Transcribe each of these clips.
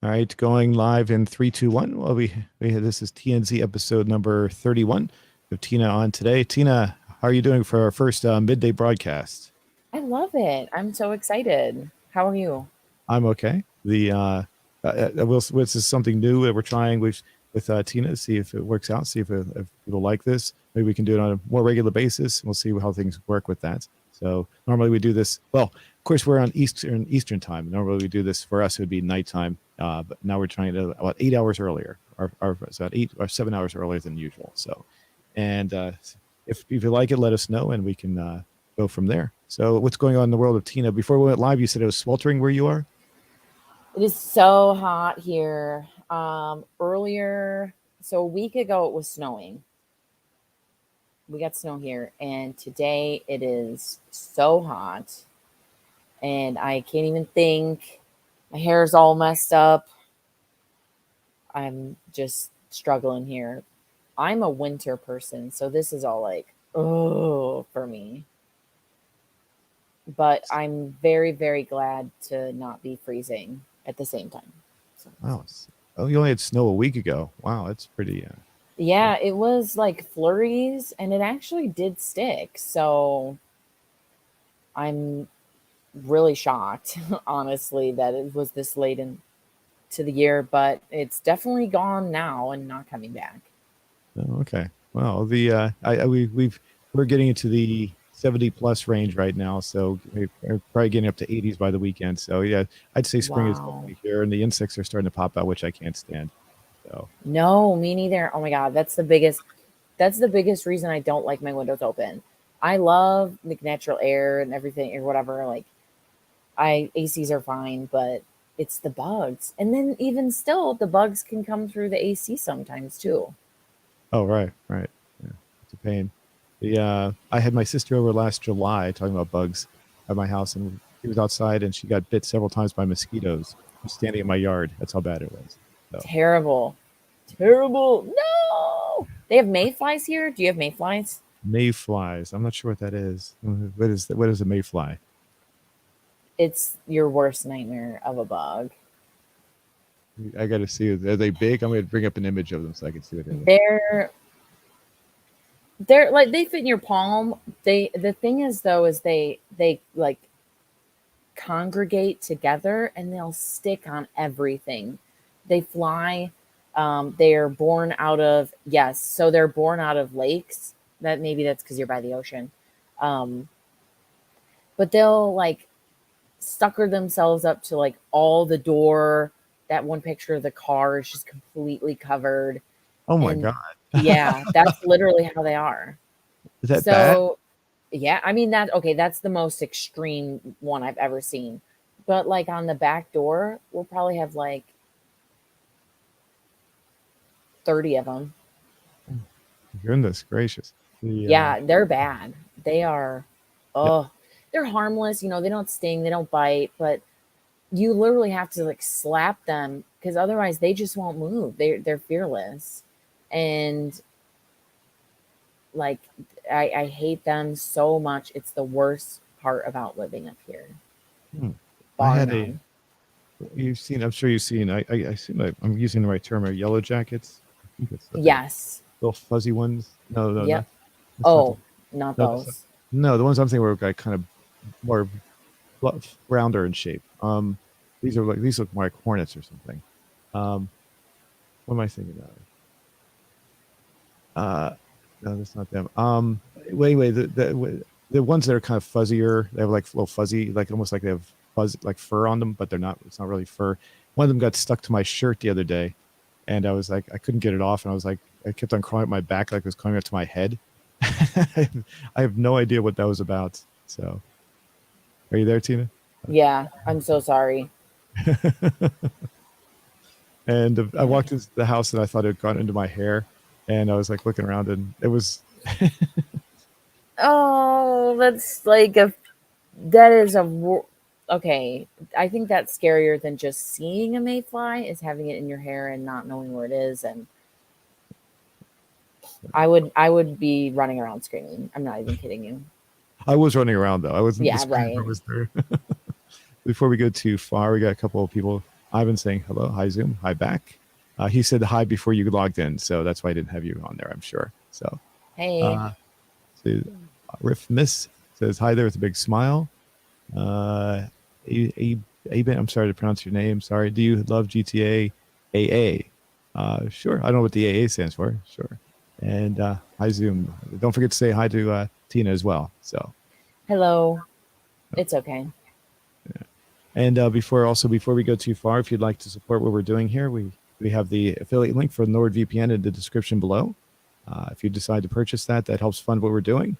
All right, going live in three, two, one. Well, this is TNZ episode number 31. We have Tina on today. Tina, how are you doing for our first midday broadcast? I love it. I'm so excited. How are you? I'm okay. This is something new that we're trying with Tina. See if it works out. See if people like this. Maybe we can do it on a more regular basis. We'll see how things work with that. So normally we do this. Well, of course we're on Eastern time. Normally we do this for us. It would be nighttime. But now we're trying to about 8 hours earlier, or it's about 8 or 7 hours earlier than usual. So, and if you like it, let us know, and we can go from there. So, what's going on in the world of Tina? Before we went live, you said it was sweltering where you are. It is so hot here. So a week ago it was snowing. We got snow here, and today it is so hot, and I can't even think. My hair's all messed up. I'm just struggling here. I'm a winter person, so this is all like, oh, for me. But I'm very, very glad to not be freezing at the same time. So. Wow. Oh, you only had snow a week ago. Wow, that's pretty. Yeah, it was like flurries and it actually did stick. So I'm really shocked, honestly, that it was this late into the year, but it's definitely gone now and not coming back. Oh, okay. Well, we're getting into the 70 plus range right now, so we're probably getting up to 80s by the weekend. So yeah, I'd say spring is Wow. definitely here, and the insects are starting to pop out, which I can't stand. So No, me neither. Oh my God, that's the biggest reason I don't like my windows open. I love like natural air and everything or whatever. Like I ACs are fine, but it's the bugs. And then even still, the bugs can come through the AC sometimes too. oh, right. Yeah, it's a pain. I had my sister over last July talking about bugs at my house, and she was outside and she got bit several times by mosquitoes just standing in my yard. That's how bad it was. So Terrible. Terrible. No. They have mayflies here. Do you have mayflies? mayflies. I'm not sure what that is. What is a mayfly? It's your worst nightmare of a bug. I got to see. Are they big? I'm going to bring up an image of them so I can see what they look. They're they're like they fit in your palm. The thing is though is they like congregate together and they'll stick on everything. They fly. They are born out of yes, so they're born out of lakes. That maybe that's because you're by the ocean. Um, but they'll like sucker themselves up to like all the door. That one picture of the car is just completely covered. Oh my And god, yeah, that's literally how they are. is that bad? So yeah, I mean that okay, that's the most extreme one I've ever seen. But like on the back door, we'll probably have like 30 of them. Goodness gracious. Yeah, they're bad. They are oh, they're harmless, they don't sting, they don't bite, but you literally have to like slap them because otherwise they just won't move. They're fearless. And like I hate them so much. It's the worst part about living up here, Hmm. I bar had a. none. You've seen. I'm sure you've seen. I assume I'm using the right term. Are yellow jackets? I think it's the Yes. little fuzzy ones. No, no, Yep. not. That's not the. Oh, not No, that's not, those. no. The ones I'm thinking were like kind of more rounder in shape. These look more like hornets or something. Um, what am I thinking of? No, that's not them. Wait, the ones that are kind of fuzzier, they have like little fuzzy, like almost like they have fuzz, like fur on them, but they're not. It's not really fur. One of them got stuck to my shirt the other day, and I was like, I couldn't get it off, and I was like, I kept on crawling up my back, like it was coming up to my head. I have no idea what that was about. So, are you there, Tina? Yeah, I'm so sorry. And I Yeah. walked into the house, and I thought it had gone into my hair, and I was like looking around, and it was. Oh, that's like a that is a okay. I think that's scarier than just seeing a mayfly is having it in your hair and not knowing where it is. And I would be running around screaming. I'm not even kidding you. I was running around though. I wasn't. The Yeah, screamer right. was there. Before we go too far, we got a couple of people. Ivan saying hello. Hi, Zoom. Hi, back. He said hi before you logged in, so that's why I didn't have you on there, I'm sure. So, Hey. uh, so Riff Miss says hi there with a big smile. Uh, I'm sorry to pronounce your name. Sorry. Do you love GTA AA? Sure. I don't know what the AA stands for. Sure. And hi, Zoom. Don't forget to say hi to Tina as well. So, Hello. It's okay. and before we go too far, if you'd like to support what we're doing here, we have the affiliate link for NordVPN in the description below. If you decide to purchase that, that helps fund what we're doing.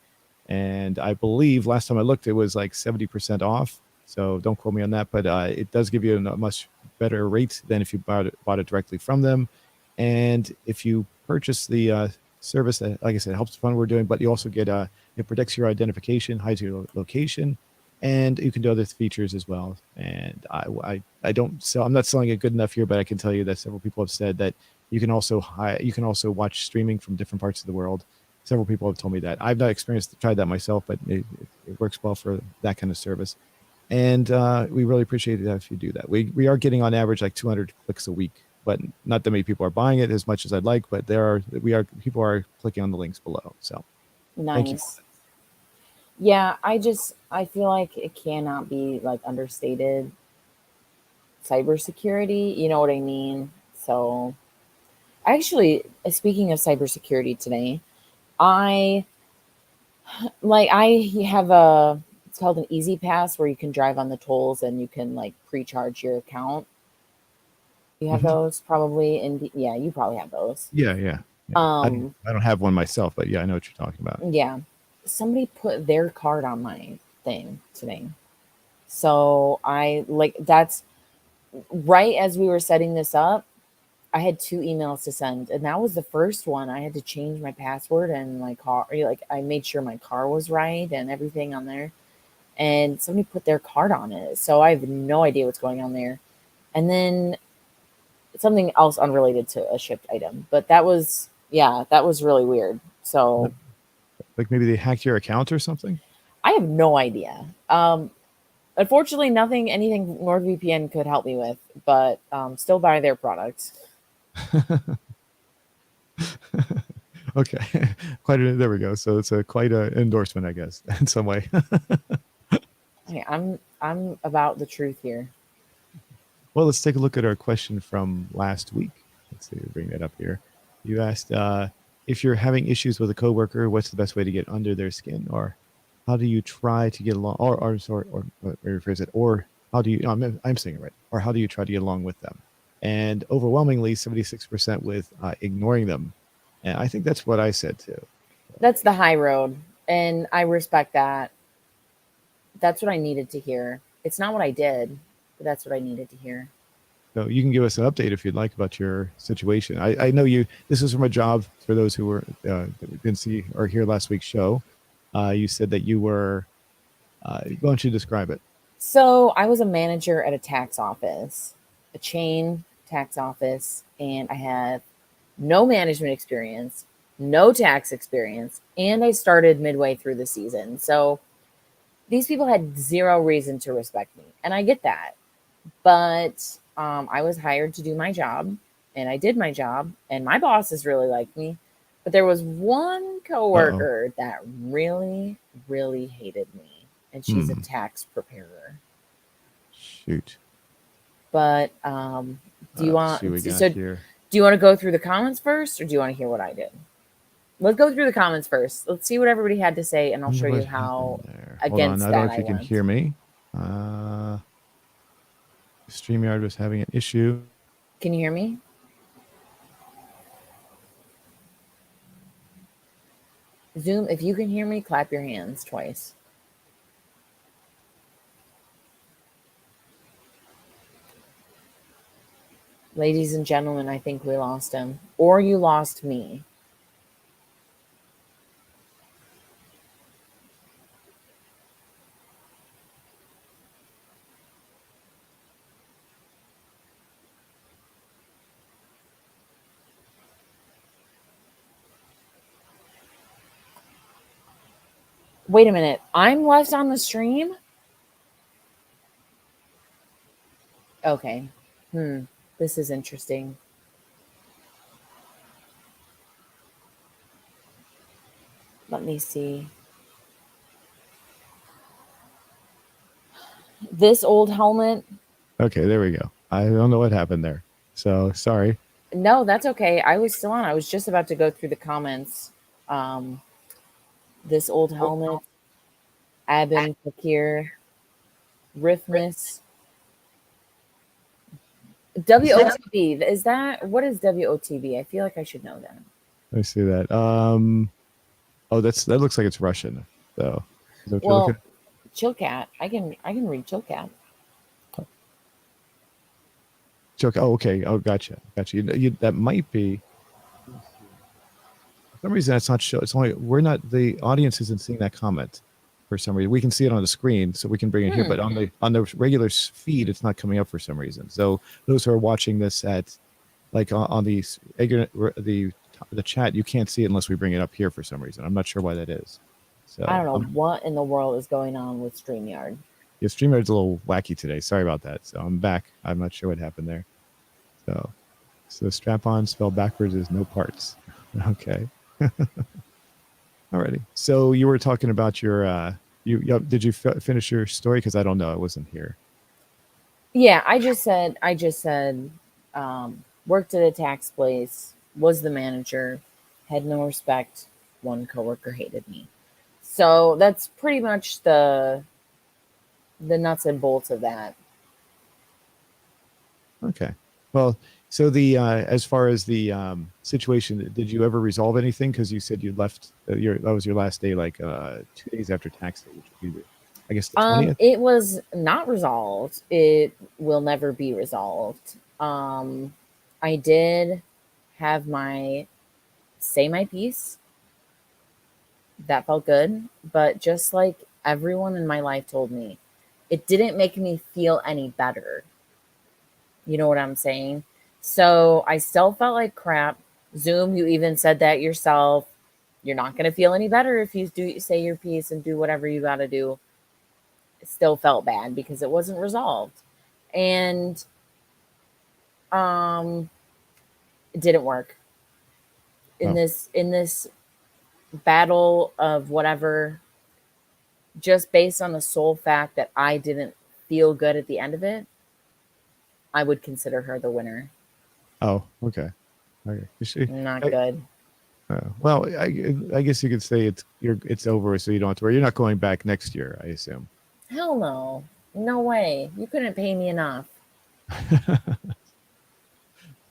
And I believe last time I looked, it was like 70% off. So don't quote me on that, but it does give you a much better rate than if you bought it directly from them. And if you purchase the service, that, like I said, helps fund what we're doing, but you also get it protects your identification, hides your location, and you can do other features as well. And I don't sell. I'm not selling it good enough here, but I can tell you that several people have said that you can also watch streaming from different parts of the world. Several people have told me that. I've not tried that myself, but it works well for that kind of service. And we really appreciate it if you do that. We are getting on average like 200 clicks a week, but not that many people are buying it as much as I'd like. But people are clicking on the links below. So thank you. Nice. Yeah, I feel like it cannot be like understated cybersecurity, you know what I mean? So, actually, speaking of cybersecurity today, I I have a it's called an Easy Pass where you can drive on the tolls and you can like pre-charge your account. You have Mhm. those probably yeah, you probably have those. Yeah, yeah, yeah. Um, I don't have one myself, but yeah, I know what you're talking about. yeah. Somebody put their card on my thing today. So I like that's right as we were setting this up, I had 2 emails to send, and that was the first one. I had to change my password and my car like, I made sure my car was right and everything on there, and somebody put their card on it, so I have no idea what's going on there. And then something else unrelated to a shipped item, but that was yeah, that was really weird. So, Like maybe they hacked your account or something. I have no idea. Unfortunately, anything NordVPN could help me with, but, still buy their products. Okay, there we go. So it's a quite a endorsement, I guess, in some way. Hey, I'm about the truth here. Well, let's take a look at our question from last week. Let's see, bring that up here. You asked if you're having issues with a coworker, what's the best way to get under their skin, or how do you try to get along, or sorry, or rephrase it, or how do you? No, I'm saying it right. Or how do you try to get along with them? And overwhelmingly, 76% with ignoring them, and I think that's what I said too. That's the high road, and I respect that. That's what I needed to hear. It's not what I did, but that's what I needed to hear. So you can give us an update if you'd like about your situation. I know you. This is from a job for those who were that didn't see or hear last week's show. You said that you were. Why don't you describe it? So, I was a manager at a tax office, a chain tax office, and I had no management experience, no tax experience, and I started midway through the season. So, these people had zero reason to respect me, and I get that. But I was hired to do my job, and I did my job, and my bosses really liked me. But there was one Uh oh. coworker that really, really hated me, and she's a Hmm. tax preparer. Shoot. But do you Let's see what want we got so here. do you want to go through the comments first, or do you want to hear what I did? Let's go through the comments first. Let's see what everybody had to say, and I'll Wonder show what you happened how there. Hold on. against I don't know that if I you can went. hear me. Uh, StreamYard was having an issue. Can you hear me? Zoom, if you can hear me, clap your hands twice. Ladies and gentlemen, I think we lost him. Or you lost me. Wait a minute. I'm left on the stream? Okay. This is interesting. Let me see. This old helmet. Okay, there we go. I don't know what happened there. So sorry. No, that's okay. I was still on. I was just about to go through the comments. Um, this old helmet. Abin Fakir. Riffness. WOTB. Is that what is WOTB? I feel like I should know that. Let me see that. Oh, that looks like it's Russian. So is that what you're looking Well, Chillcat. I can read Chillcat. at? Joke. Oh, okay. Oh, gotcha. Gotcha. That might be. For some reason, that's not show. It's only we're not. The audience isn't seeing that comment. For some reason, we can see it on the screen, so we can bring it here. But on the regular feed, it's not coming up for some reason. So those who are watching this at like on the chat, you can't see it unless we bring it up here for some reason. I'm not sure why that is. So I don't know what in the world is going on with StreamYard. yeah, StreamYard's a little wacky today. Sorry about that. So I'm back. I'm not sure what happened there. So strap on spelled backwards is no parts. Okay. Alrighty. So you were talking about your did you finish your story? Because I don't know. I wasn't here. Yeah, I just said, worked at a tax place, was the manager, had no respect. One coworker hated me. So that's pretty much the nuts and bolts of that. Okay. Well, so the as far as the situation, did you ever resolve anything? Because you said you left that was your last day, like 2 days after tax day, which would be I guess the 20th. It was not resolved. It will never be resolved. I did have my say my piece. That felt good, but just like everyone in my life told me, it didn't make me feel any better. You know what I'm saying? So I still felt like crap. Zoom, you even said that yourself. You're not going to feel any better if you do say your piece and do whatever you got to do. It still felt bad because it wasn't resolved. And um it didn't work. Oh, In this battle of whatever, just based on the sole fact that I didn't feel good at the end of it, I would consider her the winner. oh, okay, okay. You see, Not good. well, I guess you could say it's over, so you don't have to worry. You're not going back next year, I assume. Hell no. No way. You couldn't pay me enough.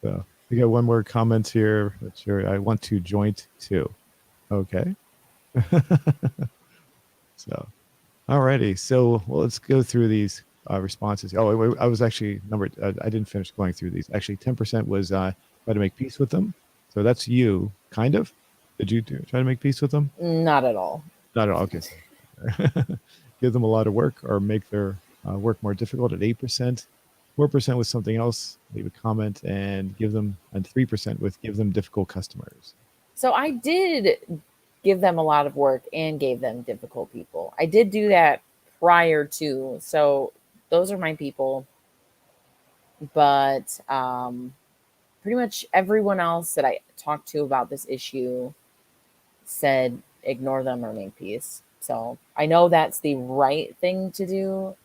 So we got one more comment here. Sure, I want to joint too. Okay. So, alrighty. So, well, let's go through these responses. Oh, wait, I was actually numbered. I didn't finish going through these. Actually, 10% was try to make peace with them. So that's you, kind of. Did you try to make peace with them? Not at all. Not at all. Okay. Give them a lot of work or make their work more difficult at 8%. 4% with something else. Leave a comment and give them, and 3% with give them difficult customers. So I did give them a lot of work and gave them difficult people. I did do that prior to. So those are my people. But pretty much everyone else that I talked to about this issue said ignore them or make peace. So I know that's the right thing to do,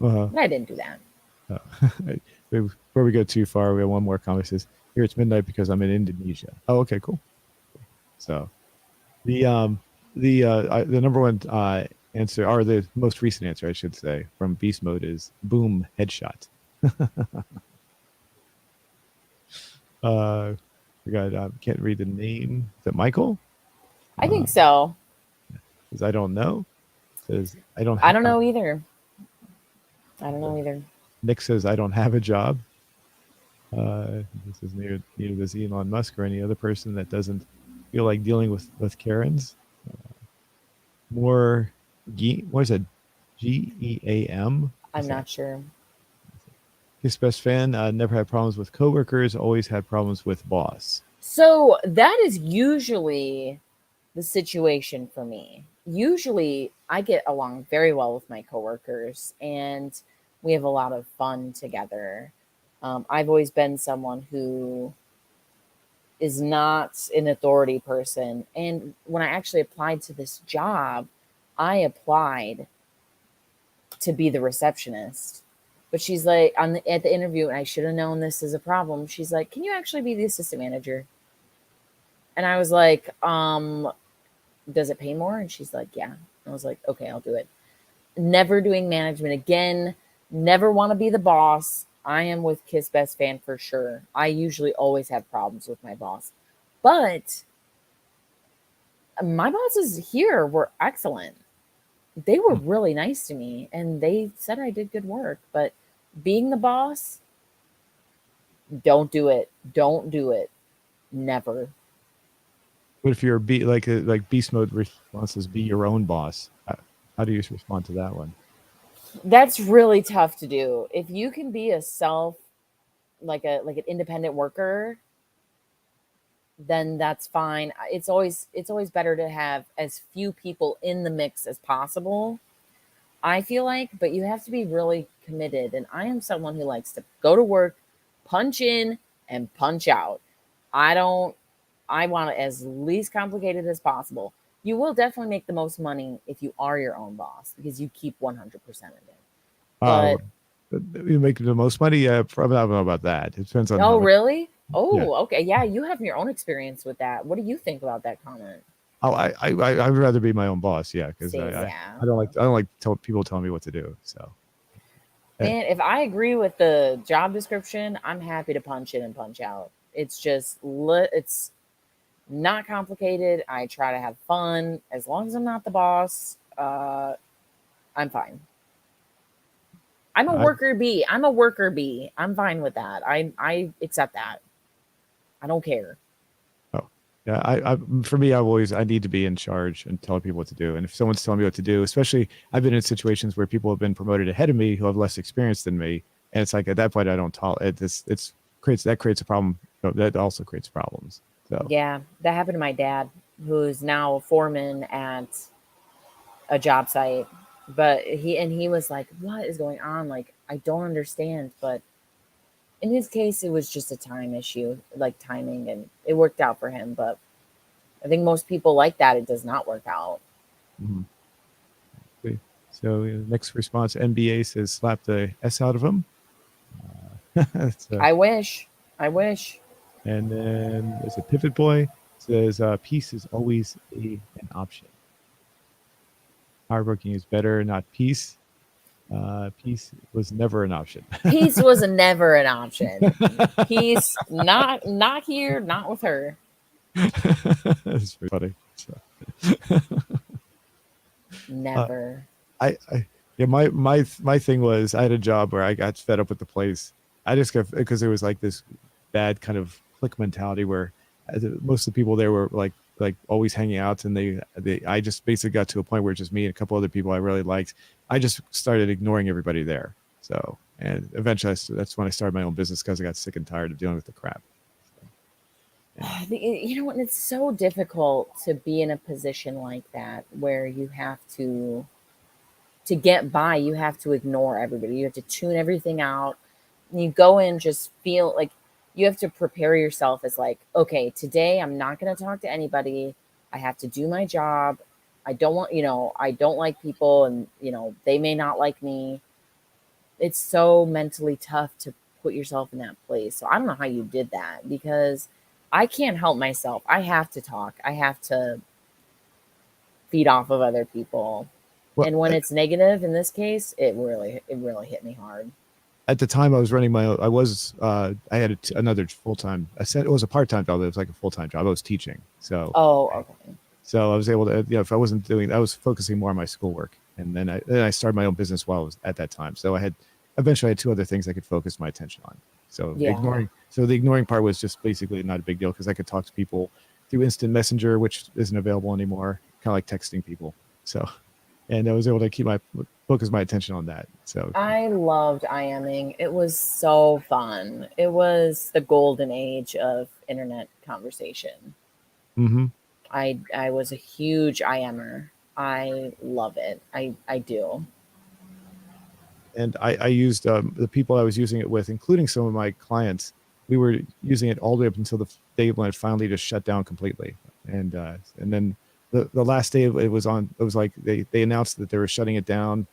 Uh, but I didn't do that. Before we go too far, we have one more comment. It says, here it's midnight because I'm in Indonesia. Oh, okay, cool. So the number one answer, or the most recent answer, I should say, from Beast Mode is boom headshot. We got can't read the name. Is it Michael? I think so. Says I don't know. Says I don't. I don't know either. I don't know either. Nick says I don't have a job. This is neither does Elon Musk or any other person that doesn't feel like dealing with Karens. More, what is it? GEAM. I'm not sure. His best fan never had problems with coworkers. Always had problems with boss. So that is usually the situation for me. Usually I get along very well with my coworkers, and We have a lot of fun together. I've always been someone who is not an authority person. And when I actually applied to this job, I applied to be the receptionist. But she's like, at the interview, and I should have known this is a problem. She's like, "Can you actually be the assistant manager?" And I was like, does it pay more? And she's like, "Yeah." I was like, "Okay, I'll do it." Never doing management again. Never want to be the boss. I am with Kiss Best Fan for sure. I usually always have problems with my boss. But my bosses here were excellent. They were really nice to me and they said I did good work. But being the boss, don't do it. Don't do it. Never. What if you're like beast mode responses, be your own boss? How do you respond to that one? That's really tough to do. If you can be a self, like an independent worker, then that's fine. It's always better to have as few people in the mix as possible. I feel like, but you have to be really committed. And I am someone who likes to go to work, punch in, and punch out. I don't, I want it as least complicated as possible. You will definitely make the most money if you are your own boss because you keep 100% of it. Uh, But, you make the most money? Yeah, probably I don't know about that. It depends on oh, how much. really? Yeah. Oh, okay. Yeah, you have your own experience with that. What do you think about that comment? Oh, I'd rather be my own boss. Yeah, because Same, yeah. I don't like people telling me what to do. So yeah. Man, if I agree with the job description, I'm happy to punch in and punch out. It's just, it's not complicated. I try to have fun. As long as I'm not the boss, I'm fine. I'm a I, worker bee. I'm a worker bee. I'm fine with that. I accept that. I don't care. oh, yeah. For me, I need to be in charge and tell people what to do. And if someone's telling me what to do, especially I've been in situations where people have been promoted ahead of me who have less experience than me, and it's like at that point I don't tolerate it. It's creates a problem. That also creates problems. So Yeah, that happened to my dad, who's now a foreman at a job site. But he was like, "What is going on? Like, I don't understand." But in his case, it was just a time issue, like timing, and it worked out for him. But I think most people like that. It does not work out. mhm. Okay. So next response, NBA says slap the S out of him. So, I wish. I wish. and then there's a pivot boy says peace is always an option. Hardworking is better, not peace. Peace was never an option. Peace was never an option. Peace, not here, not with her. That's pretty funny. So, uh, Never. I yeah, my thing was I had a job where I got fed up with the place. I just got because there was like this bad kind of clique mentality where most of the people there were like always hanging out, and they I just basically got to a point where just me and a couple other people I really liked. I just started ignoring everybody there. So and eventually that's when I started my own business because I got sick and tired of dealing with the crap. So, yeah. You know what? It's so difficult to be in a position like that where you have to get by, you have to ignore everybody. You have to tune everything out. You go in just feel like you have to prepare yourself as like, okay, today I'm not going to talk to anybody. I have to do my job. I don't want, I don't like people and, they may not like me. It's so mentally tough to put yourself in that place. So I don't know how you did that because I can't help myself. I have to talk. I have to feed off of other people. Well, And when it's negative in this case, it really hit me hard. at the time I was running my own, I had another full-time. I said it was a part-time job, but it was like a full-time job. I was teaching, Oh, okay. so I was able to, if I wasn't doing, I was focusing more on my schoolwork, and then I started my own business while I was at that time. So eventually I had two other things I could focus my attention on. So Yeah. the ignoring part was just basically not a big deal because I could talk to people through instant messenger, which isn't available anymore, kind of like texting people. So, and I was able to focus my attention on that. So, I loved IMing. It was so fun. It was the golden age of internet conversation. mhm. I was a huge IMer. I love it. I do. and I used the people I was using it with, including some of my clients. We were using it all the way up until the day when it finally just shut down completely, and then the last day it was on. It was like they announced that they were shutting it down,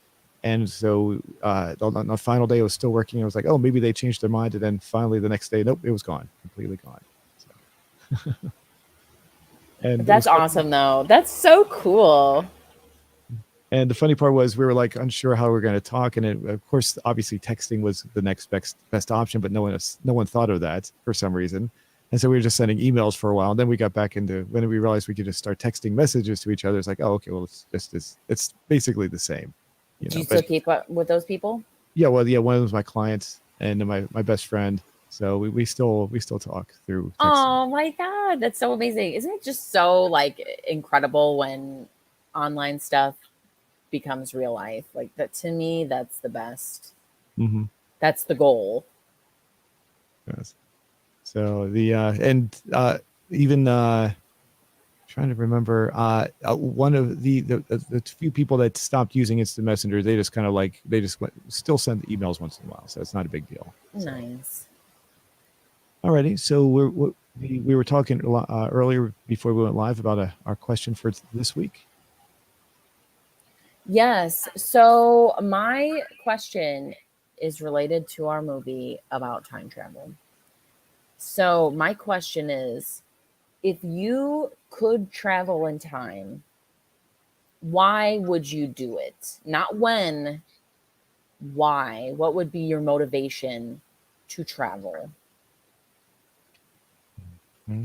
and so on the final day it was still working. I was like, oh, maybe they changed their mind, and then finally the next day, nope, it was gone, completely gone. So, and it was That's quite, awesome, though. That's so cool. and the funny part was we were like unsure how we were going to talk, and of course, obviously, texting was the next best option, but no one thought of that for some reason, and so we were just sending emails for a while. And then we got back into when we realized we could just start texting messages to each other. It's like, oh, okay, well, it's basically the same, Do you still But keep up with those people? yeah, well, yeah, one of them was my clients and my best friend, so we still talk through texting. Oh my God, that's so amazing. Isn't it just so like incredible when online stuff becomes real life? Like that to me, that's the best. Mm-hmm. That's the goal. Yes. So the and even trying to remember one of the few people that stopped using instant messenger, they just kind of like still send emails once in a while, so it's not a big deal. So Nice. alrighty, so we were talking a lot, earlier before we went live about our question for this week. Yes. So my question is related to our movie about time travel. So my question is, if you could travel in time, why would you do it? Not when, why? What would be your motivation to travel? Mm-hmm.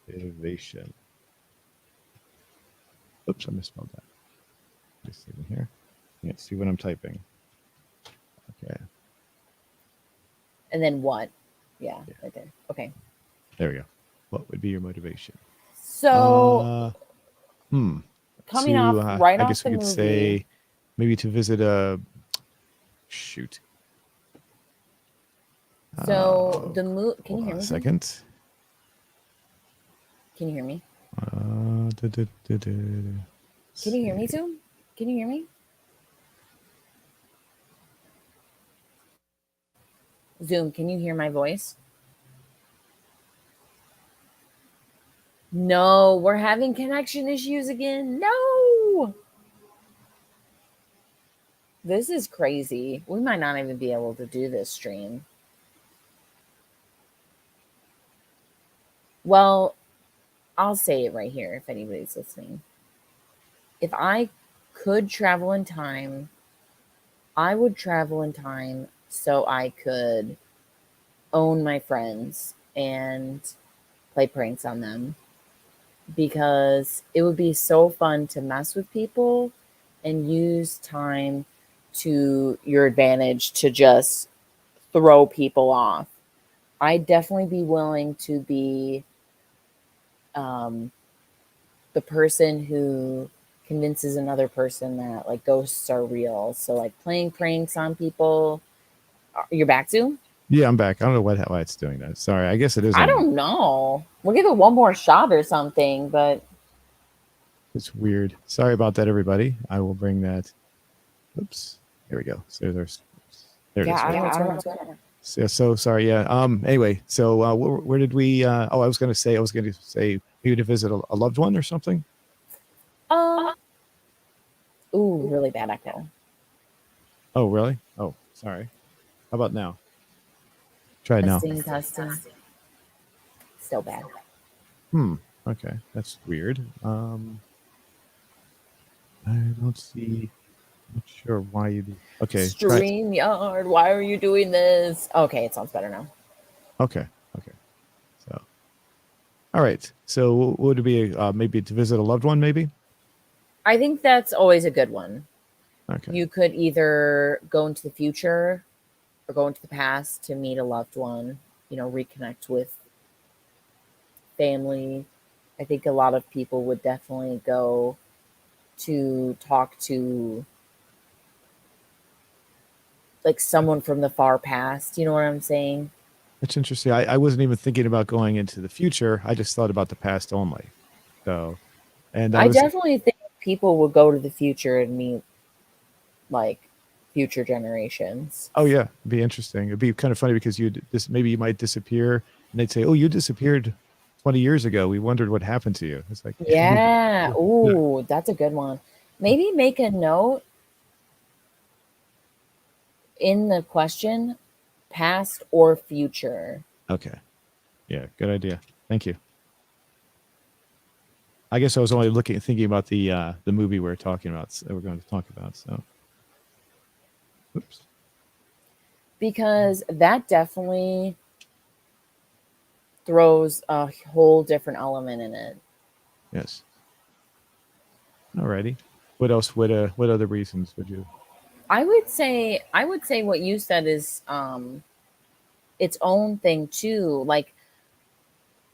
Motivation. Oops, I misspelled that. Just leave it here. Can't see what I'm typing. Okay. And then what? Yeah, Yeah. right there. Okay. There we go. What would be your motivation? So Uh, hmm. coming off right I off guess the we could movie. say maybe to visit a shoot. So the can Hold you on hear a me, Zoom? second. Can you hear me? Let's Can you hear me, see. Zoom? Can you hear me? Zoom, can you hear my voice? No, we're having connection issues again. No. This is crazy. We might not even be able to do this stream. Well, I'll say it right here if anybody's listening. If I could travel in time, I would travel in time so I could own my friends and play pranks on them because it would be so fun to mess with people and use time to your advantage to just throw people off. I'd definitely be willing to be um, the person who convinces another person that like ghosts are real. So like playing pranks on people. You're back, Zoom? Yeah, I'm back. I don't know why it's doing that. Sorry. I guess it is I on. don't know. We'll give it one more shot or something, but It's weird. Sorry about that, everybody. I will bring that. Oops. Here we go. So there it yeah, is. I Right don't know there. what's going on. So sorry. Yeah. Anyway, so where did we? Oh, I was going to say maybe to visit a loved one or something. Um, ooh, really bad echo. Oh, really? Oh, sorry. How about now? Try it now. Testing. Still bad. Hmm. Okay, that's weird. I don't see. Not sure why you do. Okay, try. StreamYard, why are you doing this? Okay, it sounds better now. Okay. Okay. So, all right. So, would it be maybe to visit a loved one? Maybe. I think that's always a good one. Okay. You could either go into the future or go into the past to meet a loved one, reconnect with family. I think a lot of people would definitely go to talk to like someone from the far past. You know what I'm saying? That's interesting. I wasn't even thinking about going into the future. I just thought about the past only. So And I I was, definitely think people will go to the future and meet like future generations. oh yeah, it'd be interesting. It'd be kind of funny because maybe you might disappear, and they'd say, "Oh, you disappeared 20 years ago. We wondered what happened to you." It's like, Yeah. yeah, Ooh, that's a good one. Maybe make a note in the question, past or future. okay, yeah, good idea. Thank you. I guess I was only thinking about the movie we're talking about. We're going to talk about. So, oops. Because that definitely throws a whole different element in it. Yes. Alrighty. What else? What other reasons would you? I would say what you said is its own thing too, like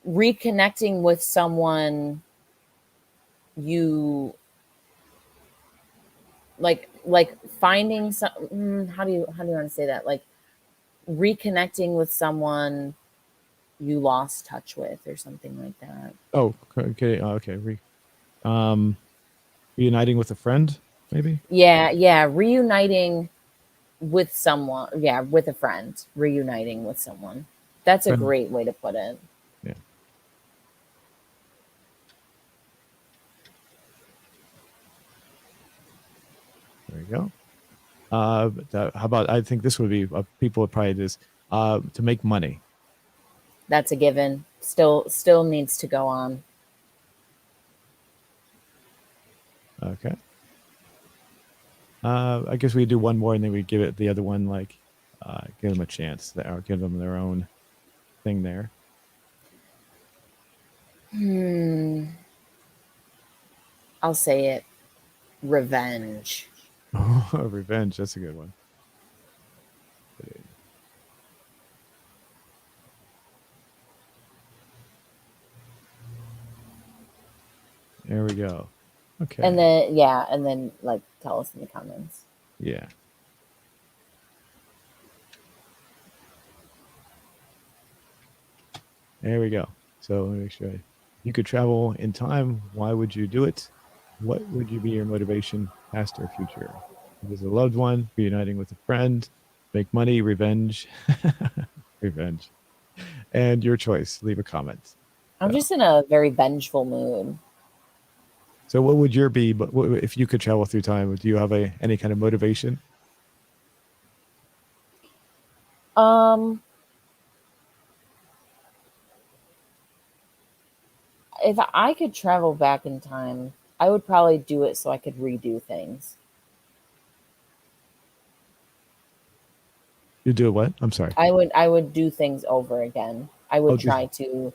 reconnecting with someone you like finding some how do you want to say that, like reconnecting with someone you lost touch with or something like that. Oh, okay, okay. Um, reuniting with a friend, maybe. Yeah, reuniting with someone, yeah, with a friend, reuniting with someone. That's a Friend. great way to put it. Yeah. There you go. How about? I think this would be people would probably just to make money. That's a given. Still needs to go on. Okay. I guess we do one more and then we give it the other one like give them a chance or give them their own thing there. Hmm. I'll say it. Revenge. Revenge. That's a good one. There we go. And Okay. then yeah, and then like tell us in the comments. Yeah. There we go. So let me make sure you could travel in time. Why would you do it? What would you be your motivation, past or future? If it's a loved one, reuniting with a friend, make money, revenge, revenge, and your choice. Leave a comment. I'm So, just in a very vengeful mood. so what would your be? But if you could travel through time, do you have any kind of motivation? Um, if I could travel back in time, I would probably do it so I could redo things. You do what? I'm sorry. I would do things over again. I Oh, would try to,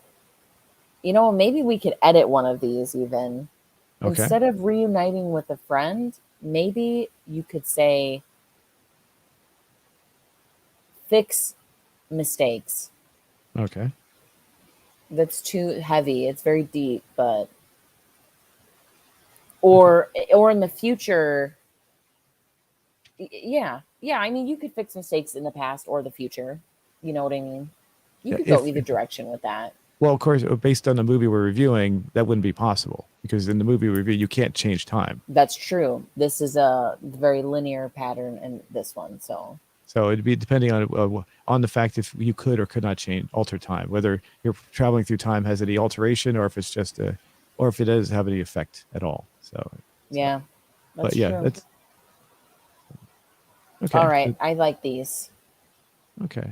maybe we could edit one of these even. okay. Instead of reuniting with a friend, maybe you could say fix mistakes. Okay. That's too heavy. It's very deep, but Okay. or in the future, yeah, I mean, you could fix mistakes in the past or the future. You know what I mean? You Yeah. could go either direction with that. Well, of course, based on the movie we're reviewing, that wouldn't be possible because in the movie review, you can't change time. That's true. This is a very linear pattern in this one. So, So it'd be depending on the fact if you could or could not alter time, whether you're traveling through time has any alteration or if it's just or if it does have any effect at all. So, yeah, but that's yeah, true. that's All okay. right. I like these. Okay.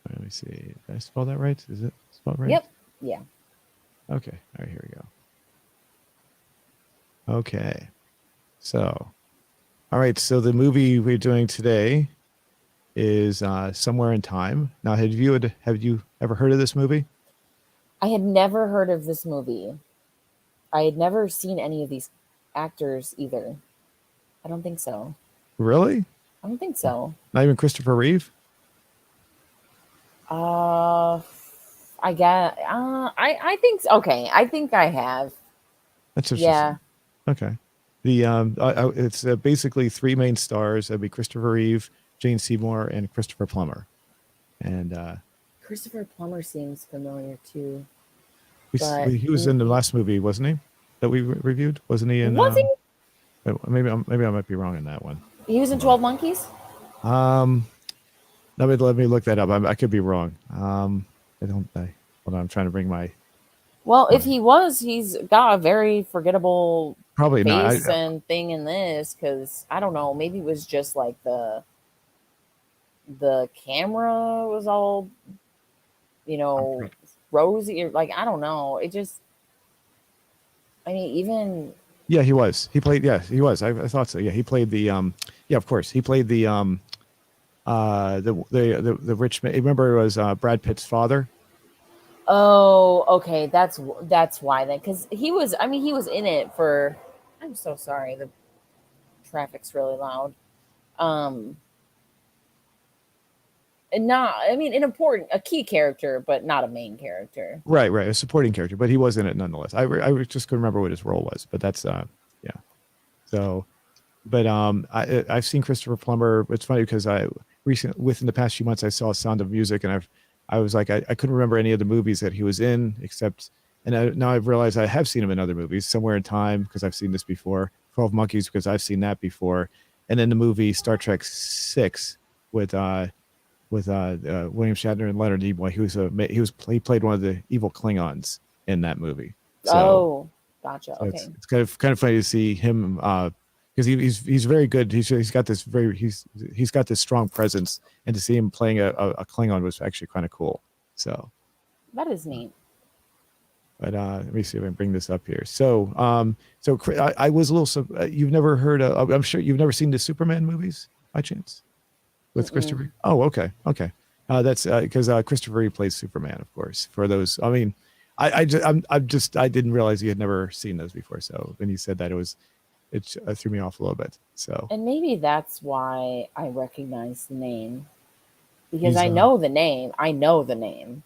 Let me see. Did I spell that right? Is it spelled right? Yep. Yeah. Okay. All right. Here we go. Okay. So, all right. So the movie we're doing today is Somewhere in Time. Now, have you ever heard of this movie? I had never heard of this movie. I had never seen any of these actors either. I don't think so. Really? I don't think so. Not even Christopher Reeve? Uh, I get. I think okay. I think I have. That's Yeah, interesting. Okay. It's basically three main stars. That'd be Christopher Reeve, Jane Seymour, and Christopher Plummer. And Christopher Plummer seems familiar too, he but he was in the last movie, wasn't he? that we reviewed? Wasn't he in? Was he? Maybe I might be wrong on that one. He was in Hold on. 12 Monkeys? Um, let me look that up. I could be wrong. I don't. Hold on. I'm trying to bring Well, my if he was, he's got a very forgettable probably not. face and thing in this, because I don't know, maybe it was just like the camera was all, you know, rosy, or like I don't know. It just, I mean, even Yeah, he was. He played. Yeah, he was. I thought so. Yeah, he played the. Yeah, of course, he played the rich man. Remember, it was Brad Pitt's father. oh, okay, that's why then, because he was. I mean, he was in it for. I'm so sorry. The traffic's really loud. Um, and not. I mean, an important, a key character, but not a main character. Right, right, a supporting character, but he was in it nonetheless. I just couldn't remember what his role was, but that's yeah. So, but I've seen Christopher Plummer. It's funny because within the past few months I saw Sound of Music, and I was like I couldn't remember any of the movies that he was in except, and now I've realized I have seen him in other movies. Somewhere in Time, because I've seen this before. 12 Monkeys, because I've seen that before, and then the movie Star Trek 6 with William Shatner and Leonard Nimoy. He played one of the evil Klingons in that movie. So, Oh, gotcha. so Okay. it's kind of funny to see him because he's very good. He's got this he's got this strong presence, and to see him playing a Klingon was actually kind of cool. So, That is neat. but let me see if I can bring this up here. I was a little. You've never heard of? I'm sure you've never seen the Superman movies by chance with Mm-mm. Christopher. Oh, okay, okay. That's because Christopher Reeve plays Superman, of course. For those, I mean, I didn't realize you had never seen those before. So when you said that, it threw me off a little bit. So And maybe that's why I recognize the name, because he's I know the name. I know the name.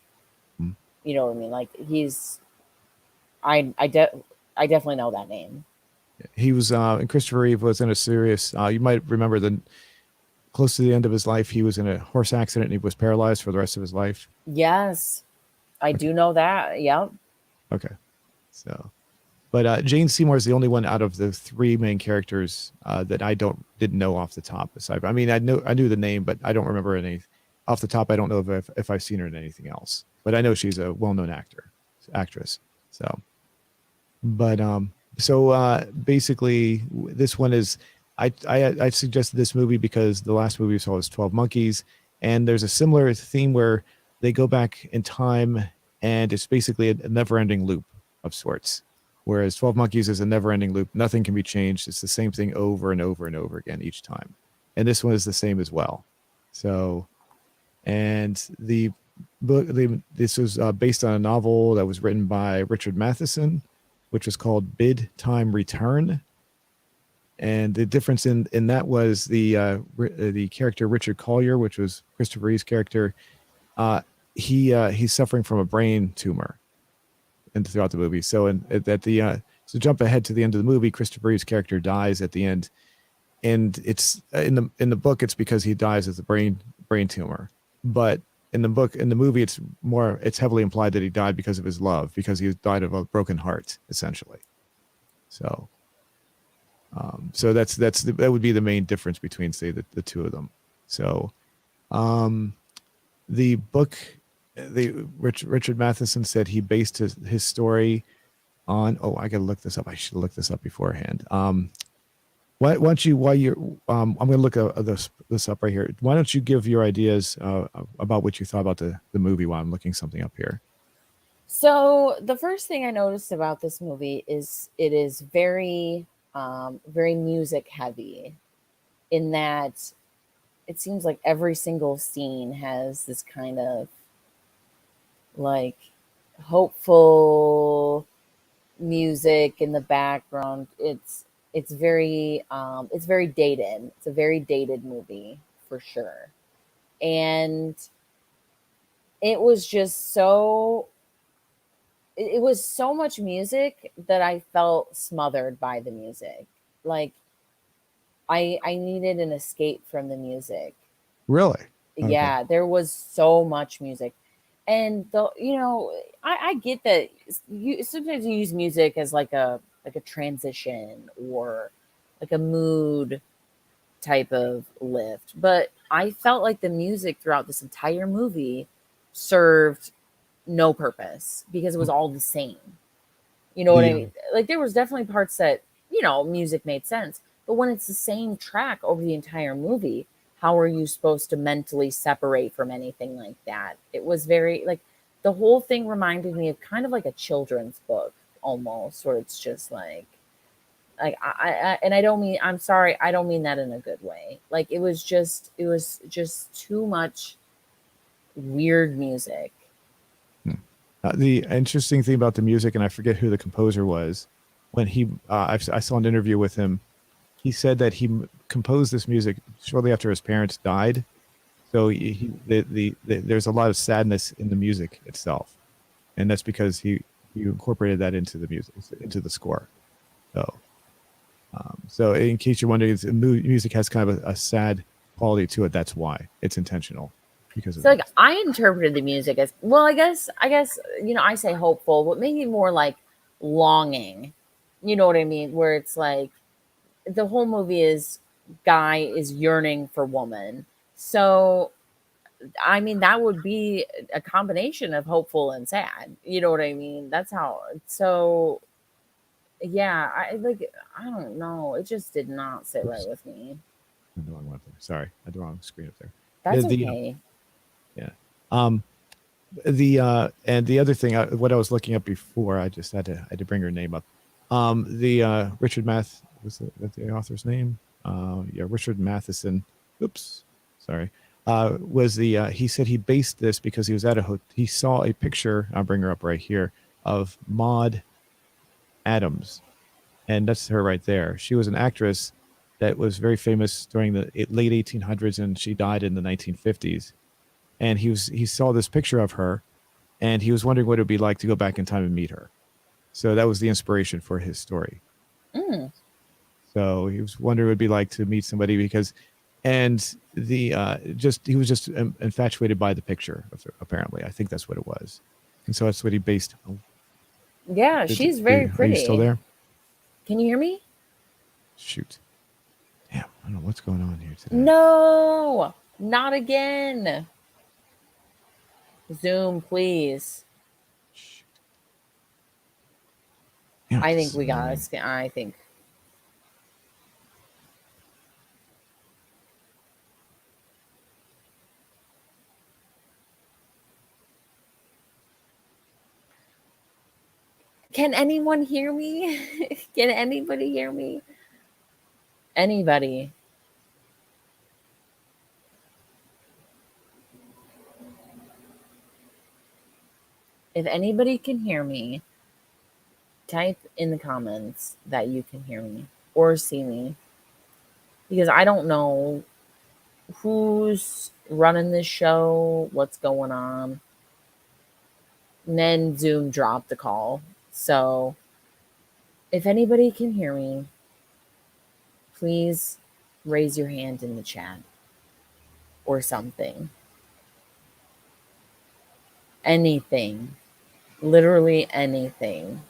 mm, You know what I mean? Like I I de- I definitely know that name. he was and Christopher Reeve was in a serious. You might remember the close to the end of his life, he was in a horse accident and he was paralyzed for the rest of his life. Yes, I Okay, do know that. Yep. okay. So, but Jane Seymour is the only one out of the three main characters that didn't know off the top. Aside, I mean, I knew the name, but I don't remember any off the top. I don't know if I've seen her in anything else, but I know she's a well-known actress. So, but basically, this one is I suggested this movie because the last movie we saw was 12 Monkeys, and there's a similar theme where they go back in time, and it's basically a never-ending loop of sorts. Whereas 12 Monkeys is a never-ending loop, nothing can be changed. It's the same thing over and over and over again each time, and this one is the same as well. So, and the book, this was based on a novel that was written by Richard Matheson, which was called Bid Time Return. And the difference in that was the character Richard Collier, which was Christopher Reeve's character. Uh, he's suffering from a brain tumor, and throughout the movie. So so jump ahead to the end of the movie, Christopher Reeve's character dies at the end, and it's in the book it's because he dies of the brain tumor, but in the movie it's heavily implied that he died because of his love, because he died of a broken heart essentially. So that would be the main difference between say the two of them. So the book, Richard Matheson said he based his story on. Oh, I gotta look this up. I should look this up beforehand. Why don't you, while you're, I'm going to look this up right here. Why don't you give your ideas about what you thought about the movie while I'm looking something up here? So the first thing I noticed about this movie is it is very, very music heavy. In that it seems like every single scene has this kind of like hopeful music in the background. It's very dated. It's a very dated movie for sure. And it was just so it was so much music that I felt smothered by the music. Like I needed an escape from the music. Really? Okay. Yeah, there was so much music. And I get that you sometimes you use music as like a like a transition or like a mood type of lift. But I felt like the music throughout this entire movie served no purpose because it was all the same. You know what I The mean? Like there was definitely parts that, music made sense, but when it's the same track over the entire movie, how are you supposed to mentally separate from anything like that? It was very like the whole thing reminded me of kind of like a children's book almost, where it's just like and I don't mean, I'm sorry, I don't mean that in a good way. Like it was just too much weird music. the interesting thing about the music, and I forget who the composer was, when I saw an interview with him. He said that he composed this music shortly after his parents died. So there's a lot of sadness in the music itself, and that's because he incorporated that into the music, into the score. So so in case you're wondering, music has kind of a sad quality to it. That's why it's intentional, because of So like that. I interpreted the music as, well, I guess I say hopeful, but maybe more like longing. You know what I mean? Where it's like the whole movie is guy is yearning for woman. So I mean that would be a combination of hopeful and sad. You know what I mean? That's how. So yeah, I don't know. It just did not sit right Oops, with me. I had the wrong one up there. Sorry, I had the wrong screen up there. That's The okay. yeah. Um, the and the other thing, what I was looking up before, I had to bring her name up. The Richard Math, was that the author's name? Yeah, Richard Matheson. Oops, sorry. Was the He said he based this because he was at he saw a picture. I'll bring her up right here of Maud Adams, and that's her right there. She was an actress that was very famous during the late 1800s, and she died in the 1950s. And he saw this picture of her, and he was wondering what it would be like to go back in time and meet her. So that was the inspiration for his story. Mm. So he was wondering what it would be like to meet somebody because, and the just he was just infatuated by the picture. Apparently, I think that's what it was, and so that's what he based. Oh, Yeah, she's very are you still pretty. there? Can you hear me? Shoot, damn, I don't know what's going on here today. No, not again. Zoom, please. Shoot. Yeah, I this think is we got annoying. to. I think. Can anyone hear me? Can anybody hear me? Anybody? If anybody can hear me, type in the comments that you can hear me or see me, because I don't know who's running this show, what's going on. And then Zoom dropped the call. So if anybody can hear me, please raise your hand in the chat or something. Anything. Literally anything.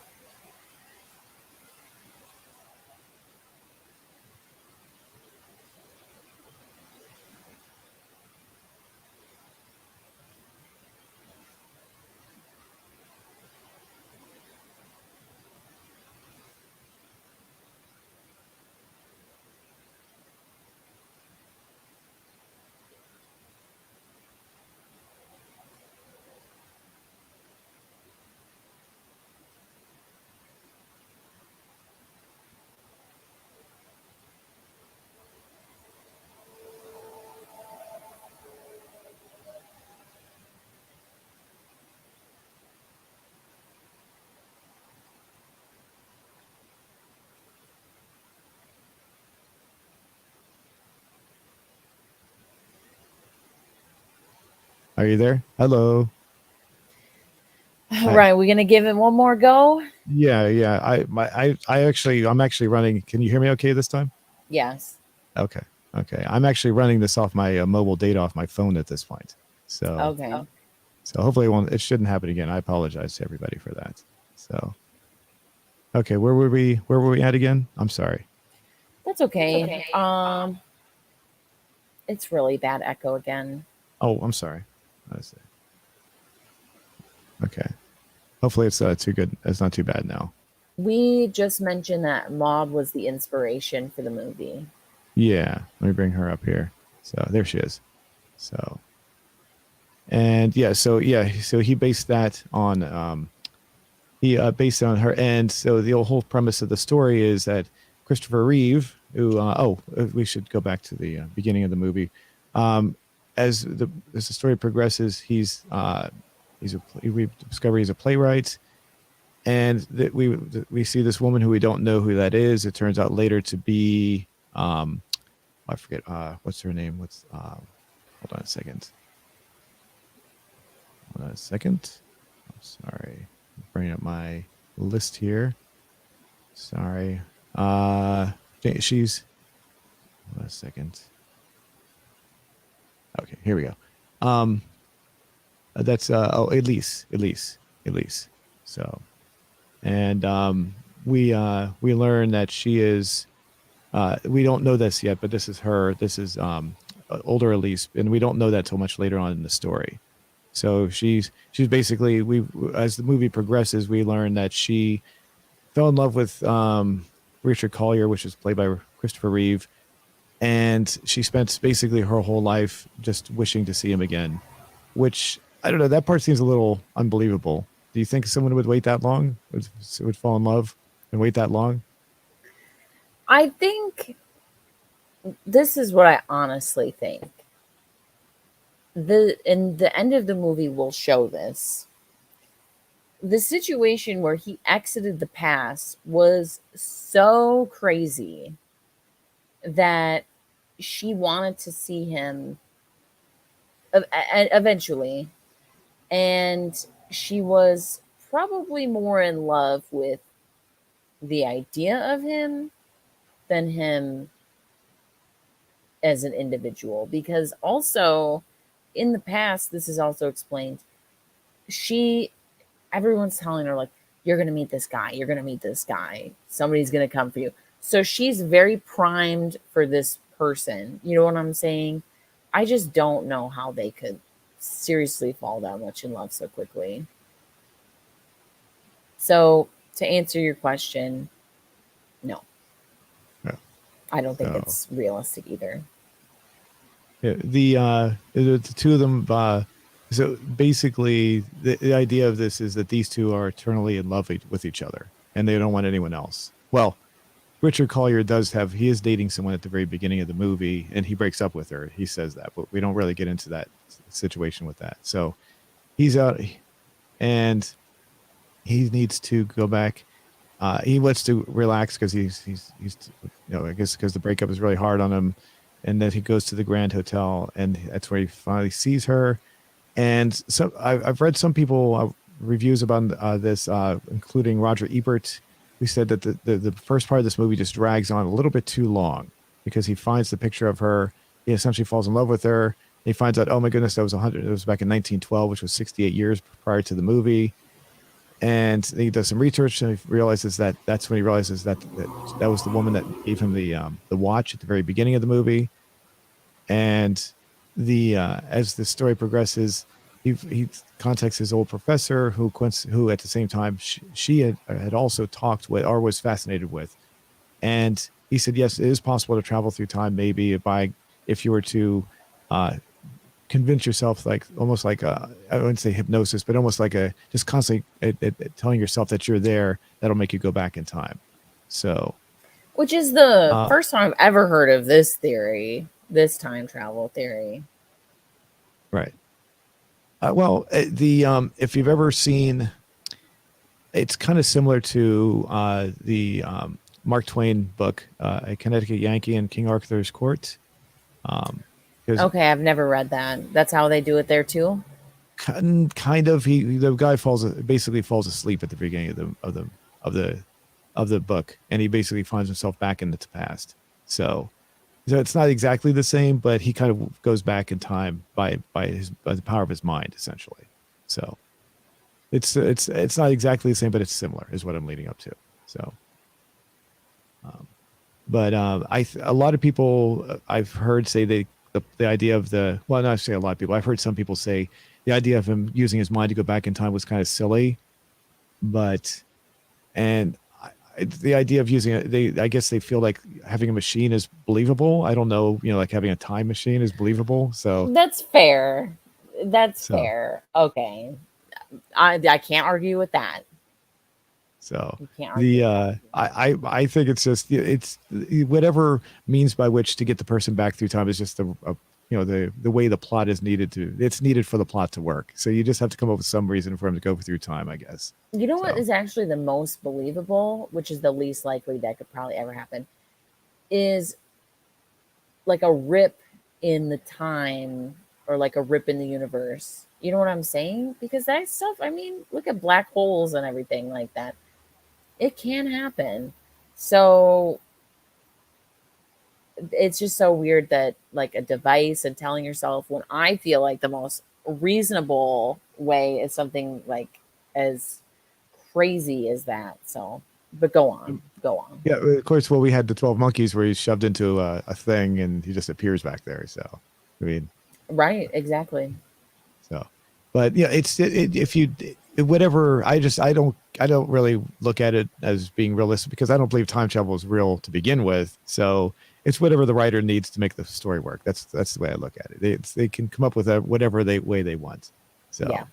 Are you there? Hello. All Hi. right, we're gonna give it one more go. Yeah, yeah. I'm actually running. Can you hear me okay this time? Yes. Okay. Okay. I'm actually running this off my mobile data off my phone at this point. So, Okay. so hopefully it shouldn't happen again. I apologize to everybody for that. So, Okay, where were we at again? I'm sorry. That's okay. It's really bad echo again. Oh, I'm sorry. Let's see. Okay. Hopefully it's too good. It's not too bad now. We just mentioned that Maud was the inspiration for the movie. Yeah. Let me bring her up here. So there she is. So and so he based that on he based it on her, and so the whole premise of the story is that Christopher Reeve, who we should go back to the beginning of the movie. Um, as the story progresses, we discover he's a playwright, and that we see this woman who we don't know who that is. It turns out later to be I forget what's her name. Hold on a second. Hold on a second. I'm sorry. I'm bringing up my list here. Sorry. She's hold on a second. Okay, here we go. Um, that's Elise. So, and we learn that she is. We don't know this yet, but this is her. This is older Elise, and we don't know that till much later on in the story. So she's basically we as the movie progresses, we learn that she fell in love with Richard Collier, which is played by Christopher Reeve, and she spent basically her whole life just wishing to see him again. Which I don't know. That part seems a little unbelievable. Do you think someone would wait that long? Would fall in love and wait that long? I think this is what I honestly think. The end of the movie will show this. The situation where he exited the past was so crazy that she wanted to see him eventually, and she was probably more in love with the idea of him than him as an individual, because also in the past, this is also explained, she everyone's telling her like, you're going to meet this guy, you're going to meet this guy, somebody's going to come for you. So she's very primed for this person, you know what I'm saying? I just don't know how they could seriously fall that much in love so quickly. So to answer your question, no, Yeah. I don't think So it's realistic either. yeah, the two of them. So basically, the idea of this is that these two are eternally in love with each other, and they don't want anyone else. Well, Richard Collier he is dating someone at the very beginning of the movie, and he breaks up with her. He says that, but we don't really get into that situation with that. So he's out, and he needs to go back. He wants to relax because he's I guess because the breakup is really hard on him, and then he goes to the Grand Hotel, and that's where he finally sees her. And so I've read some people reviews about this, including Roger Ebert, who said that the first part of this movie just drags on a little bit too long because he finds the picture of her. He essentially falls in love with her. He finds out, oh my goodness, that was 100. It was back in 1912, which was 68 years prior to the movie. And he does some research, and he realizes that's when he realizes that was the woman that gave him the watch at the very beginning of the movie. And the as the story progresses, he contacts his old professor, who at the same time she had also talked with or was fascinated with, and he said yes, it is possible to travel through time, maybe by if you were to convince yourself, like almost like I wouldn't say hypnosis, but almost like a just constantly telling yourself that you're there, that'll make you go back in time. So Which is the uh, first time I've ever heard of this theory, this time travel theory. right. Well, the if you've ever seen, it's kind of similar to the Mark Twain book, A Connecticut Yankee in King Arthur's Court. Because Okay, I've never read that. That's how they do it there too. kind of the guy basically falls asleep at the beginning of the of the book, and he basically finds himself back in the past. So it's not exactly the same, but he kind of goes back in time by the power of his mind, essentially. So it's not exactly the same, but it's similar, is what I'm leading up to. So, um, but a lot of people I've heard say the idea of the well, not say a lot of people. I've heard some people say the idea of him using his mind to go back in time was kind of silly, but and the idea of using it, I guess they feel like having a machine is believable. I don't know, like having a time machine is believable. That's fair. That's So fair. Okay. I can't argue with that. so You can't argue the with that. I think it's just it's whatever means by which to get the person back through time is just the way the plot is needed to it's needed for the plot to work. So you just have to come up with some reason for him to go through time, I guess. You know what So is actually the most believable, which is the least likely that could probably ever happen, is like a rip in the time or like a rip in the universe. You know what I'm saying? Because that stuff, I mean, look at black holes and everything like that. It can happen. So it's just so weird that like a device and telling yourself, when I feel like the most reasonable way is something like as crazy as that. So, but go on, go on. yeah, of course. Well, we had the 12 monkeys where he's shoved into a thing and he just appears back there. So I mean, Right, exactly. so, but yeah, if you whatever. I don't really look at it as being realistic because I don't believe time travel is real to begin with. So it's whatever the writer needs to make the story work. That's the way I look at it. They can come up with whatever way they want. Yeah.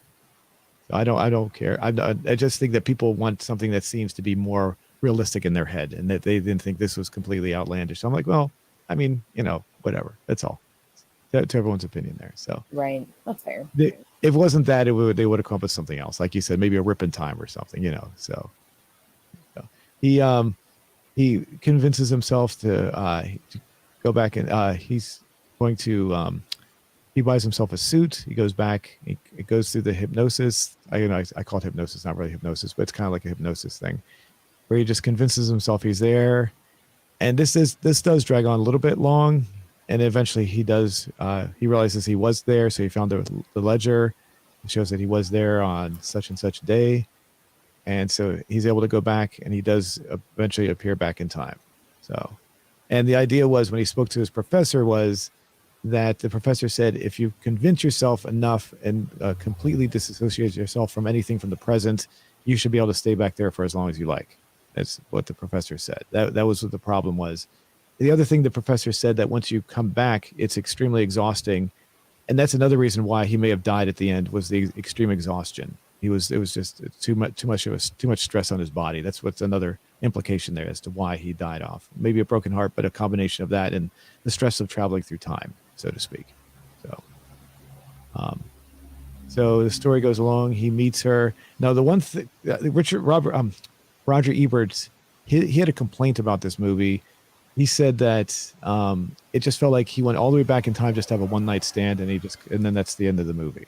So I don't care. I just think that people want something that seems to be more realistic in their head, and that they didn't think this was completely outlandish. So I'm like, well, I mean, whatever. That's all. To everyone's opinion there. So Right. That's fair. if it wasn't that, they would have come up with something else, like you said, maybe a rip in time or something. So he he convinces himself to go back and he's going to he buys himself a suit. He goes back. It goes through the hypnosis. I call it hypnosis, not really hypnosis, but it's kind of like a hypnosis thing, where he just convinces himself he's there. And this does drag on a little bit long, and eventually he realizes he was there. So he found the ledger. It shows that he was there on such and such day, and so he's able to go back, and he does eventually appear back in time. So, and the idea was when he spoke to his professor was that the professor said if you convince yourself enough and completely disassociate yourself from anything from the present, you should be able to stay back there for as long as you like. That's what the professor said. That was what the problem was. The other thing the professor said, that once you come back, it's extremely exhausting, and that's another reason why he may have died at the end, was the extreme exhaustion. It was just too much stress on his body. That's what's another implication there as to why he died off. Maybe a broken heart, but a combination of that and the stress of traveling through time, so to speak. So, um, so the story goes along. He meets her. Now, the one thing, Roger Ebert, he had a complaint about this movie. He said that it just felt like he went all the way back in time just to have a one night stand, and then that's the end of the movie.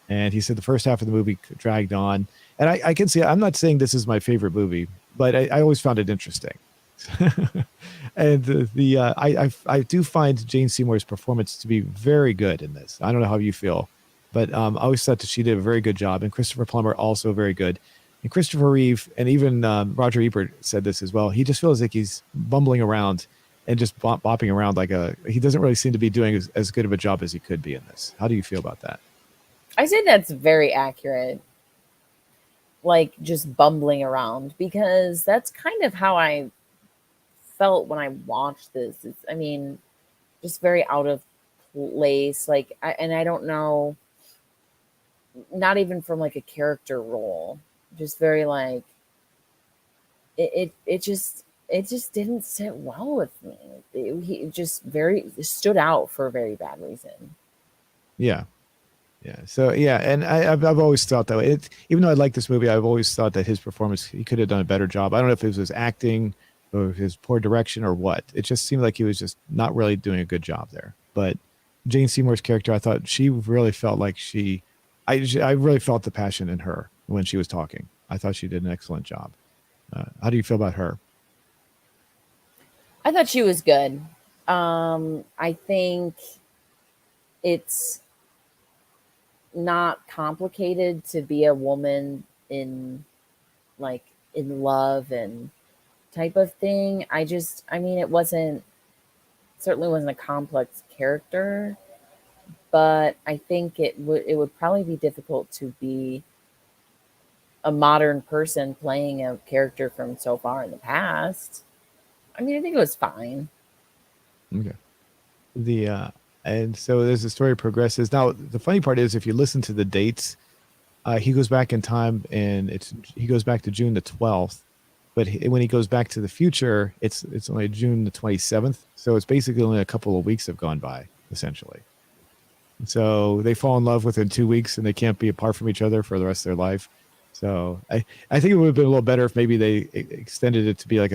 And he said the first half of the movie dragged on. And I can see, I'm not saying this is my favorite movie, but I always found it interesting. And I do find Jane Seymour's performance to be very good in this. I don't know how you feel, but I always thought that she did a very good job. And Christopher Plummer also very good. And Christopher Reeve, and even Roger Ebert said this as well. He just feels like he's bumbling around and just bopping around he doesn't really seem to be doing as good of a job as he could be in this. How do you feel about that? I say that's very accurate. Like just bumbling around, because that's kind of how I felt when I watched this. I mean, just very out of place. And I don't know, not even from like a character role, just very like it just didn't sit well with me. He just very stood out for a very bad reason. Yeah. Yeah. So yeah, and I've always thought that way. Even though I like this movie, I've always thought that his performance, he could have done a better job. I don't know if it was his acting or his poor direction or what. It just seemed like he was just not really doing a good job there. But Jane Seymour's character, I thought she really felt like I really felt the passion in her when she was talking. I thought she did an excellent job. How do you feel about her? I thought she was good. I think it's not complicated to be a woman in like in love and type of thing. I mean, certainly wasn't a complex character, but I think it would probably be difficult to be a modern person playing a character from so far in the past. I mean, I think it was fine. Okay. The and so as the story progresses, now the funny part is if you listen to the dates, he goes back in time and he goes back to June the 12th, but when he goes back to the future, it's only June the 27th. So it's basically only a couple of weeks have gone by essentially. So they fall in love within 2 weeks and they can't be apart from each other for the rest of their life. So I think it would have been a little better if maybe they extended it to be like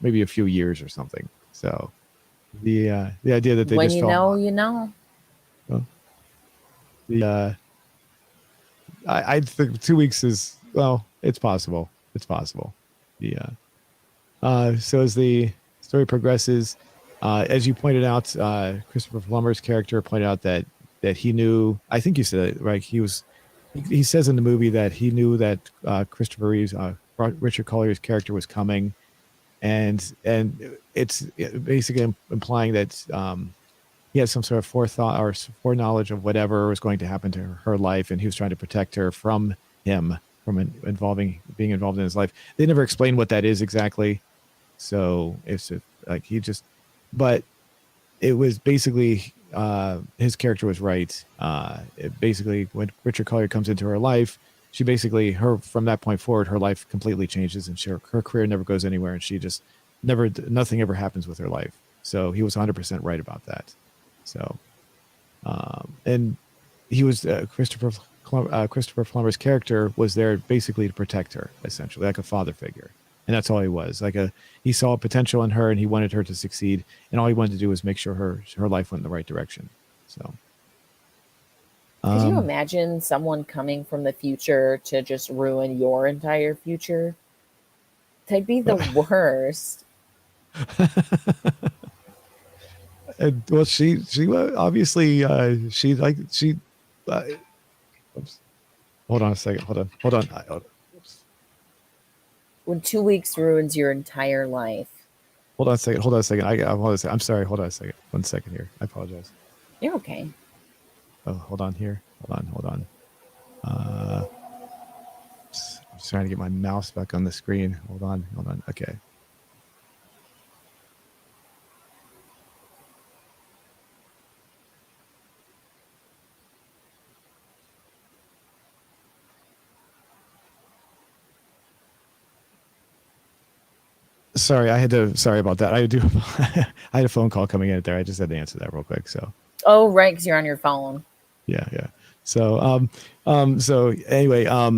maybe a few years or something. So the idea that they When just you fell in know, love. you know. Well, the I think 2 weeks is, well, it's possible. It's possible. The so as the story progresses, as you pointed out, Christopher Plummer's character pointed out that he knew. I think you said it right. He says in the movie that he knew that Christopher Reeves, Richard Collier's character was coming, and it's basically implying that he had some sort of forethought or foreknowledge of whatever was going to happen to her life, and he was trying to protect her from him, from being involved in his life. They never explain what that is exactly, so it's just, like he just, but it was basically his character was right. Basically, when Richard Collier comes into her life, she basically her from that point forward, her life completely changes, and her career never goes anywhere, and she just nothing ever happens with her life. So he was 100% right about that. So, and he was Christopher Plummer's character was there basically to protect her, essentially like a father figure, and that's all he was. He saw potential in her, and he wanted her to succeed, and all he wanted to do was make sure her life went in the right direction. So, Could you imagine someone coming from the future to just ruin your entire future? That'd be the worst. and, well, she obviously she. Oops. Hold on a second. Hold on. When 2 weeks ruins your entire life. Hold on a second. Hold on a second. Hold on a second. I'm sorry. Hold on a second. 1 second here. I apologize. You're okay. Oh, hold on here. Hold on. I'm just trying to get my mouse back on the screen. Hold on. Okay. Sorry, sorry about that. I had a phone call coming in there. I just had to answer that real quick. So, Oh, right, because you're on your phone. yeah. So, so anyway, yeah,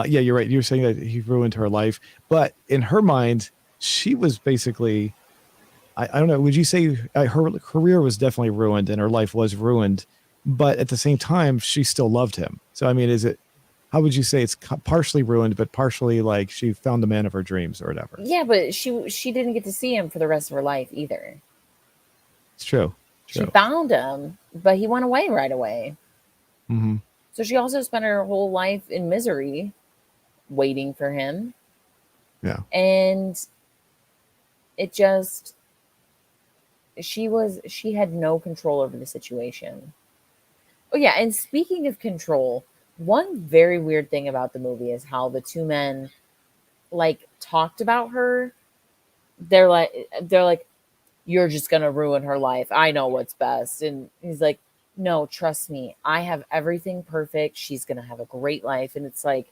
you're right. You were saying that he ruined her life, but in her mind, she was basically, I don't know, would you say her career was definitely ruined and her life was ruined, but at the same time, she still loved him. So, I mean, how would you say it's partially ruined, but partially like she found the man of her dreams or whatever? Yeah, but she didn't get to see him for the rest of her life either. It's true. She found him, but he went away right away. Mm-hmm. So she also spent her whole life in misery waiting for him. Yeah. And it just she had no control over the situation. Oh yeah, and speaking of control, one very weird thing about the movie is how the two men like talked about her. They're like you're just going to ruin her life. I know what's best. And he's like, "No, trust me. I have everything perfect. She's going to have a great life." And it's like,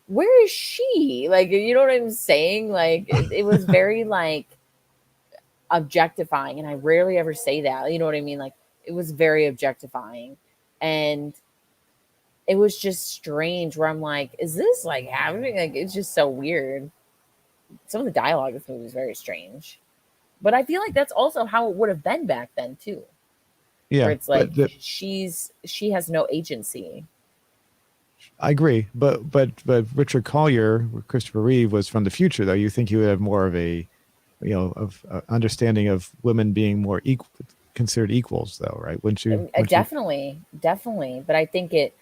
"Where is she?" Like, you know what I'm saying? Like it was very like objectifying, and I rarely ever say that. You know what I mean? Like it was very objectifying. And it was just strange where I'm like, is this like happening? Like it's just so weird. Some of the dialogue in this movie is very strange. But I feel like that's also how it would have been back then too. Where Yeah, it's like she has no agency. I agree, but Richard Collier, Christopher Reeve, was from the future, though. You think he would have more of a, of understanding of women being more equal, considered equals, though, right? Wouldn't you? Definitely. But I think it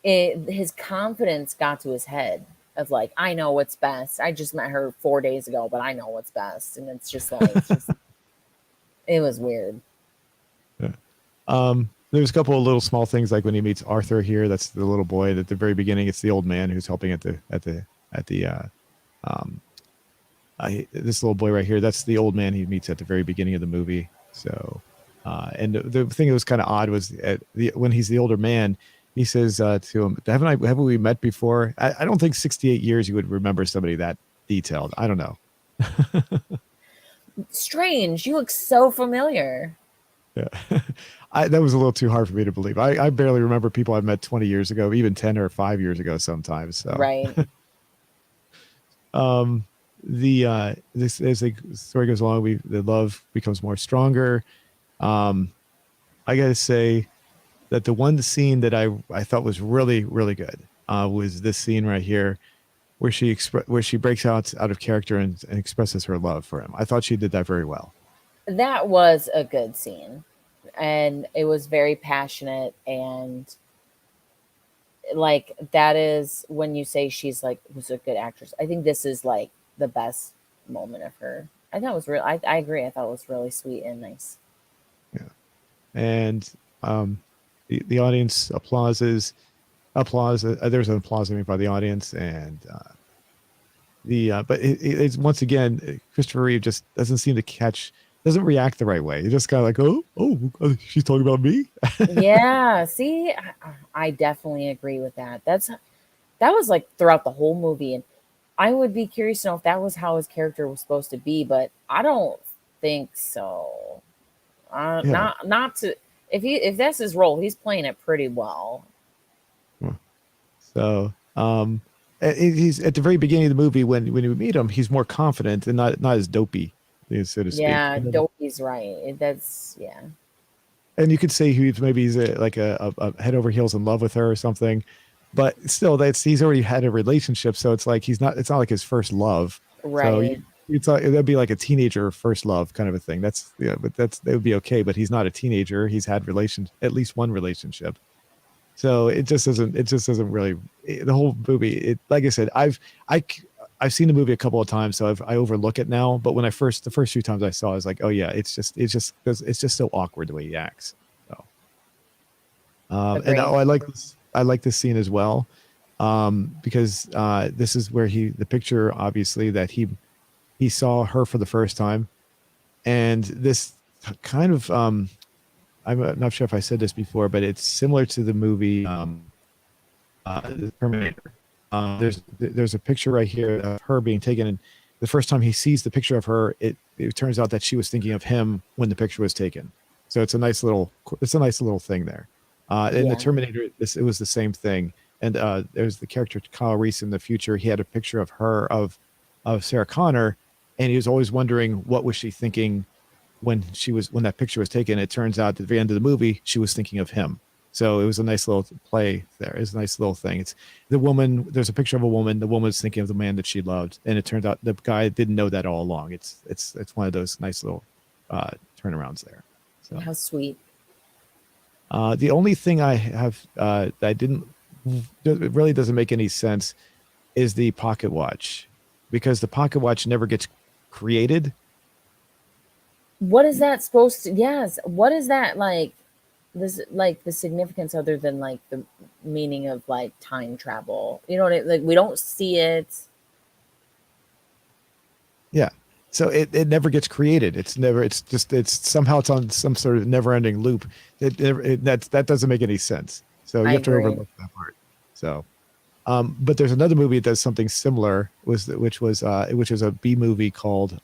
his confidence got to his head of like, I know what's best. I just met her 4 days ago, but I know what's best. And it's just like, it was weird. Yeah. There's a couple of little small things like when he meets Arthur here. That's the little boy. At the very beginning, it's the old man who's helping this little boy right here. That's the old man he meets at the very beginning of the movie. So, and the thing that was kind of odd was when he's the older man, he says to him, haven't we met before? I don't think 68 years you would remember somebody that detailed. I don't know. Strange. You look so familiar. Yeah. That was a little too hard for me to believe. I barely remember people I've met 20 years ago, even 10 or 5 years ago sometimes. So. Right. This as the story goes along, the love becomes more stronger. I gotta say that the one scene that I thought was really, really good was this scene right here where she breaks out of character and expresses her love for him. I thought she did that very well. That was a good scene. And it was very passionate, and like that is when you say she's like was a good actress. I think this is like the best moment of her. I thought it was real. I agree. I thought it was really sweet and nice. Yeah, and the audience applause. There's an applause by the audience, and but it's once again Christopher Reeve just doesn't react the right way. He just kind of like, oh, she's talking about me. Yeah, see, I definitely agree with that. That was like throughout the whole movie, and I would be curious to know if that was how his character was supposed to be, but I don't think so. Yeah. Not to if that's his role, he's playing it pretty well. So, he's at the very beginning of the movie when we meet him, he's more confident and not as dopey, so to speak. Yeah, Dopey's right. That's yeah. And you could say he's like a head over heels in love with her or something, but still, he's already had a relationship, so it's like it's not like his first love, right? So that'd be like a teenager first love kind of a thing. But that would be okay. But he's not a teenager. He's had at least one relationship, so it just doesn't really. The whole movie, like I said, I've seen the movie a couple of times, so I overlook it now. But when the first few times I saw it, I was like, oh yeah, it's just so awkward the way he acts. So, and I like this scene as well, because this is where the picture obviously that he saw her for the first time, and this kind of I'm not sure if I said this before, but it's similar to the movie The Terminator. There's a picture right here of her being taken, and the first time he sees the picture of her, it turns out that she was thinking of him when the picture was taken. So it's a nice little thing there. In The Terminator, it was the same thing. And there's the character Kyle Reese in the future. He had a picture of her of Sarah Connor, and he was always wondering what was she thinking when that picture was taken. It turns out at the very end of the movie, she was thinking of him. So it was a nice little play there. It's a nice little thing. It's the woman. There's a picture of a woman. The woman was thinking of the man that she loved, and it turned out the guy didn't know that all along. It's one of those nice little turnarounds there. So how sweet. The only thing I have that it really doesn't make any sense is the pocket watch, because the pocket watch never gets created. What is that supposed to? Yes. What is that like? This like the significance other than like the meaning of like time travel. You know what like we don't see it. Yeah. So it never gets created. It's somehow it's on some sort of never ending loop. That doesn't make any sense. So you have to overlook that part. So, but there's another movie that does something similar, which is a B movie called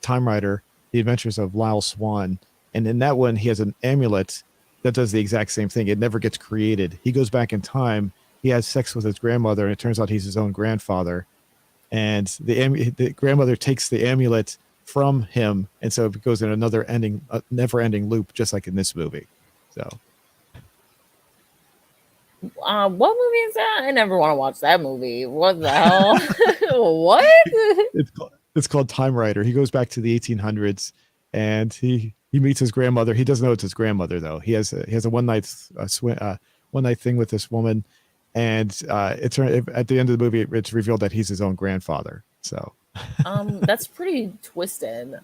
Time Rider: The Adventures of Lyle Swan, and in that one he has an amulet that does the exact same thing. It never gets created. He goes back in time. He has sex with his grandmother, and it turns out he's his own grandfather. And the grandmother takes the amulet from him, and so it goes in another never-ending loop, just like in this movie. So, what movie is that? I never want to watch that movie. What the hell? What? It's called Time Rider. He goes back to the 1800s, and he meets his grandmother. He doesn't know it's his grandmother though. He has a one night thing with this woman, and at the end of the movie, it's revealed that he's his own grandfather. So, That's pretty twisted.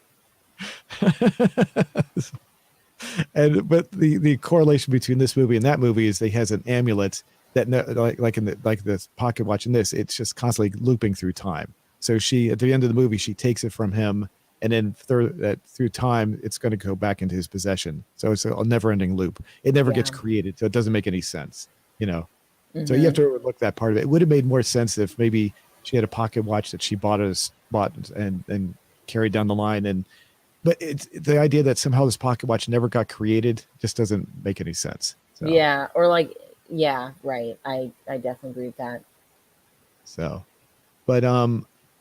and but the correlation between this movie and that movie is that he has an amulet that like in the like this pocket watch in this, it's just constantly looping through time. So she at the end of the movie, she takes it from him, and then through time, it's going to go back into his possession. So it's a never-ending loop. It never gets Yeah. created, so it doesn't make any sense, you know. So you have Hmm. to overlook that part of it. It would have made more sense if maybe she had a pocket watch that she bought and carried down the line. And but it's the idea that somehow this pocket watch never got created just doesn't make any sense. So Yeah, or like, yeah, right. I definitely agree with that. so, but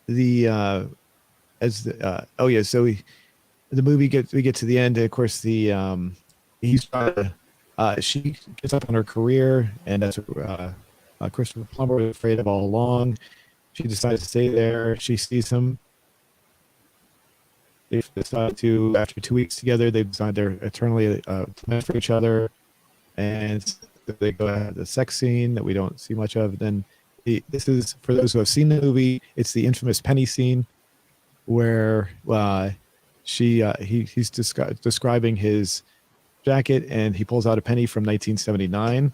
the as the oh yeah, so the movie we get to the end. And of course, the he's trying to she gets up on her career, and that's Christopher Plummer was afraid of all along. She decides to stay there. She sees him. They decide to, after 2 weeks together, they decide they're eternally meant for each other. And they go have the sex scene that we don't see much of. Then this is, for those who have seen the movie, it's the infamous penny scene where he's describing his jacket and he pulls out a penny from 1979.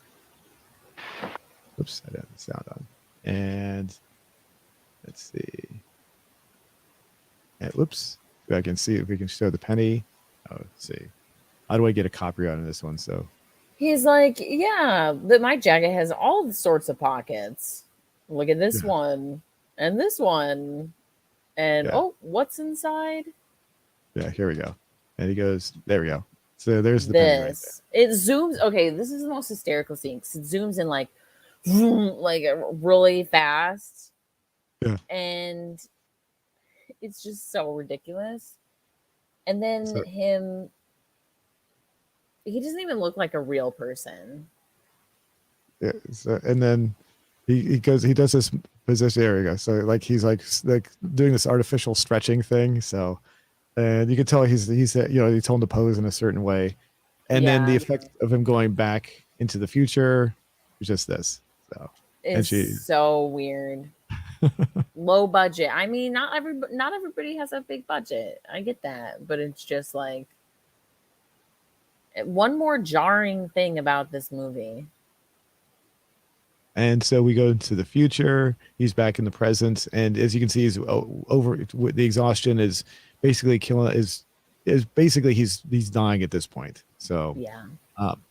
Oops, I didn't have the sound on. And let's see. Whoops. I can see if we can show the penny. Oh, let's see. How do I get a copyright on this one? So He's like, yeah, that my jacket has all sorts of pockets. Look at this yeah, one and this one. And yeah, oh, what's inside? yeah. Here we go. And he goes, there we go. So there's the penny right there. This. It zooms. Okay, this is the most hysterical scene because it zooms in like, vroom, like really fast. Yeah. And it's just so ridiculous. And then So he doesn't even look like a real person. yeah. So and then he goes, he does this position. There we go. So like he's like doing this artificial stretching thing. So and you can tell he's he told him to pose in a certain way. And then the Yeah, effect of him going back into the future is just this. So and it's she so weird. Low budget. I mean, not everybody has a big budget. I get that, but it's just like one more jarring thing about this movie. And so we go into the future. He's back in the present, and as you can see, he's over. The exhaustion is basically killing. Is basically he's dying at this point. So Yeah.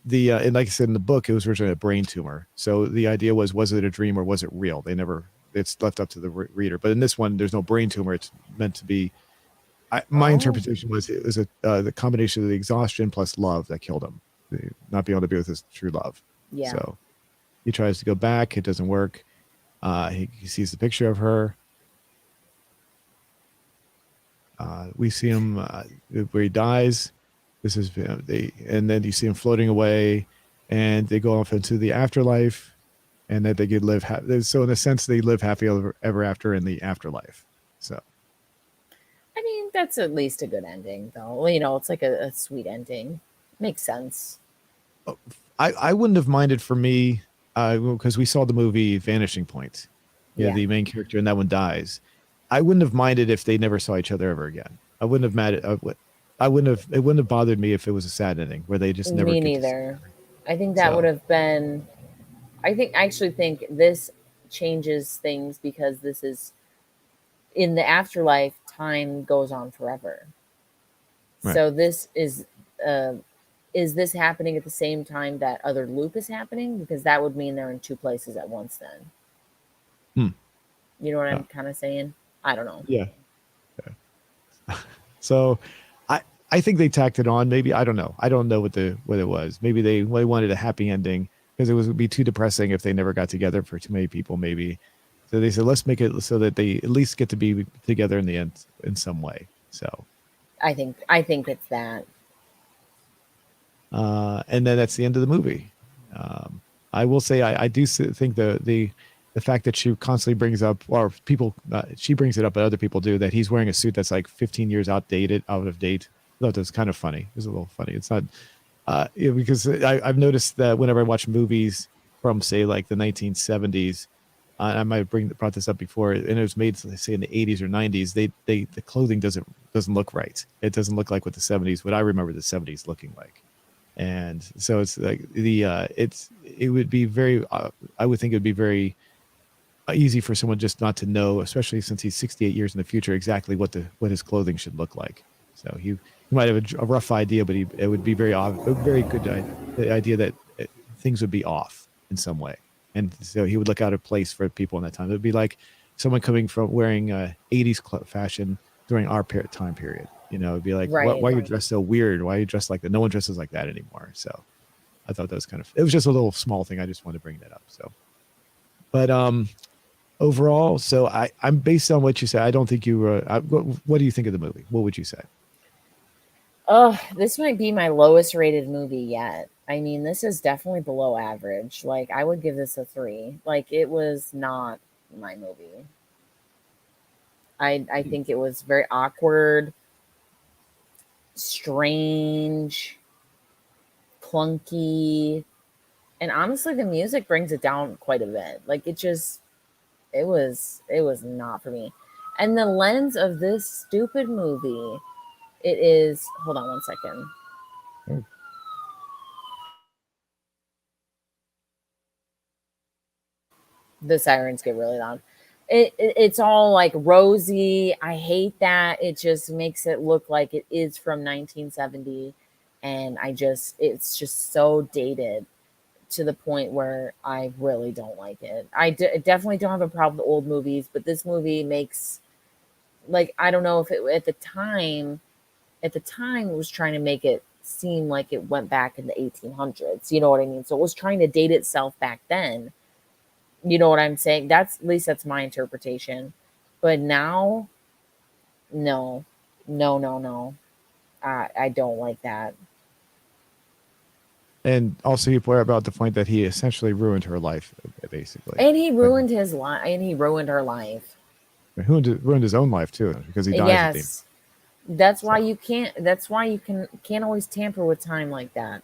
the and like I said in the book, it was originally a brain tumor. So the idea was it a dream or was it real? They never. It's left up to the reader. But in this one, there's no brain tumor. It's meant to be. My Oh, interpretation was it was the combination of the exhaustion plus love that killed him, not being able to be with his true love. yeah. So he tries to go back. It doesn't work. He sees the picture of her. We see him where he dies. This is and then you see him floating away, and they go off into the afterlife, and that they could live. So in a sense, they live happy ever after in the afterlife. So I mean, that's at least a good ending, though. You know, it's like a sweet ending. Makes sense. I wouldn't have minded for me because we saw the movie Vanishing Point. Yeah, Yeah. the main character in that one dies. I wouldn't have minded if they never saw each other ever again. I wouldn't have mad. I wouldn't have. It wouldn't have bothered me if it was a sad ending where they just never Me get to see each neither. other. I think that would So have been. I actually think this changes things because this is in the afterlife. Time goes on forever. right. So this uh, is this happening at the same time that other loop is happening? Because that would mean they're in two places at once. Then Hmm. you know what Yeah. I'm kind of saying? I don't know. Yeah. So I think they tacked it on. Maybe I don't know. I don't know what it was. Maybe they wanted a happy ending because would be too depressing if they never got together for too many people. Maybe so they said let's make it so that they at least get to be together in the end in some way. So I think it's that. and then that's the end of the movie. I will say I do think the fact that she constantly brings up, or people, she brings it up, but other people do, that he's wearing a suit that's like 15 years out of date. I thought that was kind of funny. It was a little funny. It's not because I've noticed that whenever I watch movies, from say like the 1970s. I might have brought this up before, and it was made say in the 80s or 90s. The clothing doesn't look right. It doesn't look like what the 70s, what I remember the 70s looking like. And so it's like it would be very I would think it would be very easy for someone just not to know, especially since he's 68 years in the future, exactly what his clothing should look like. So he might have a rough idea, but it would be a very good the idea that things would be off in some way, and so he would look out of place for people in that time. It would be like someone coming from wearing 80s fashion during our time period. You know, it'd be like, Right. why are you dressed so weird? Why are you dressed like that? No one dresses like that anymore. So I thought that was it was just a little small thing. I just wanted to bring that up. So, but overall, so I'm based on what you said. I don't think you were. What do you think of the movie? What would you say? Oh, this might be my lowest rated movie yet. I mean, this is definitely below average. Like, I would give this a 3. Like, it was not my movie. I think it was very awkward, strange, clunky, and honestly, the music brings it down quite a bit. Like, it was not for me. And the lens of this stupid movie, it is. Hold on one second. Oh, The sirens get really loud. It's all like rosy. I hate that. It just makes it look like it is from 1970, and it's just so dated to the point where I really don't like it. Definitely don't have a problem with old movies, but this movie makes, like, I don't know if it at the time it was trying to make it seem like it went back in the 1800s. You know what I mean? So it was trying to date itself back then. You know what I'm saying? At least that's my interpretation. But now, no, no, no, no. I don't like that. and also you point about the point that he essentially ruined her life, basically. And he Like, ruined his life, and he ruined her life. ruined his own life too, because he dies at the end. Yes, that's why So you can't. That's why you can't always tamper with time like that.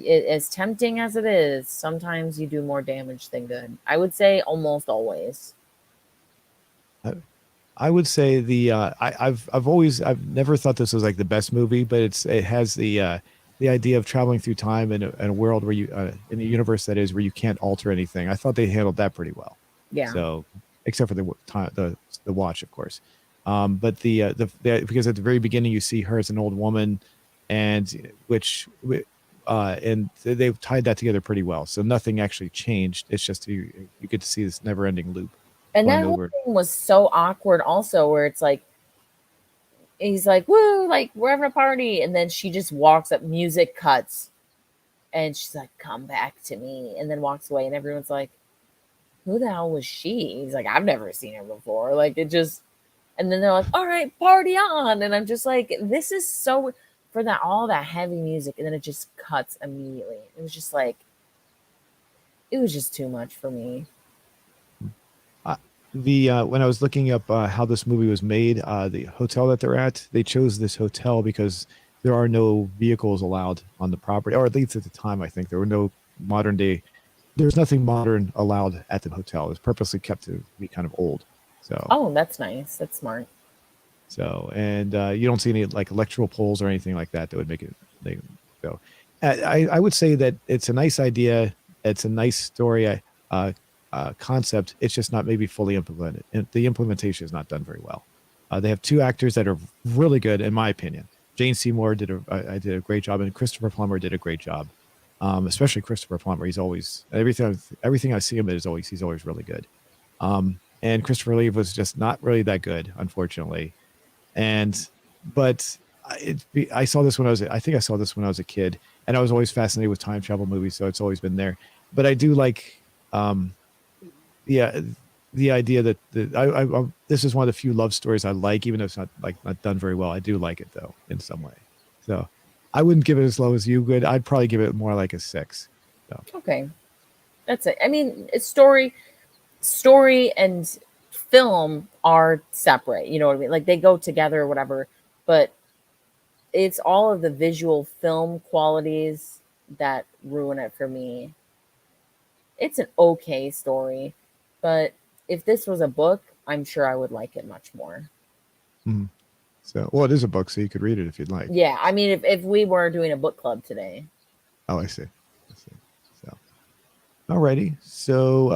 As tempting as it is, sometimes you do more damage than good. I would say almost always. I, I would say I've never thought this was like the best movie, but it has the idea of traveling through time in a world where you in a universe that is where you can't alter anything. I thought they handled that pretty well. Yeah. So except for the watch, of course. But because at the very beginning you see her as an old woman, and they've tied that together pretty well. So nothing actually changed. It's just you get to see this never ending loop And going that whole over. thing was so awkward also, where it's like he's like, woo, like we're having a party, and then she just walks up, music cuts, and she's like, come back to me, and then walks away, and everyone's like, who the hell was she? He's like, I've never seen her before. Like, it just, and then they're like, all right, party on. And I'm just like, this is so, for that, all that heavy music. And then it just cuts immediately. It was just like, it was just too much for me. Uh, the When I was looking up how this movie was made, the hotel that they're at, they chose this hotel because there are no vehicles allowed on the property, or at least at the time, I think there were no modern day. There's nothing modern allowed at the hotel. It was purposely kept to be kind of old. So, Oh, that's nice. That's smart. and you don't see any like electrical poles or anything like that that would make it. They, so, I would say that it's a nice idea. It's a nice story. Concept. It's just not maybe fully implemented. And the implementation is not done very well. They have two actors that are really good, in my opinion. Jane Seymour did a great job, and Christopher Plummer did a great job. Especially Christopher Plummer. He's always everything I see him in is always he's always really good. And Christopher Lee was just not really that good, unfortunately. And but I saw this when I think I saw this when I was a kid, and I was always fascinated with time travel movies, so it's always been there. But I do like yeah, the idea that this is one of the few love stories I like, even though it's not done very well. I do like it though in some way. So I wouldn't give it as low as you would. I'd probably give it more like a 6. So Okay. That's it. I mean, it's story and film are separate. You know what I mean? Like they go together or whatever, but it's all of the visual film qualities that ruin it for me. It's an okay story, but if this was a book, I'm sure I would like it much more. Mhm. So, well, it is a book, so you could read it if you'd like. Yeah, I mean, if we were doing a book club today, Oh, I see. I see. So, alrighty. So,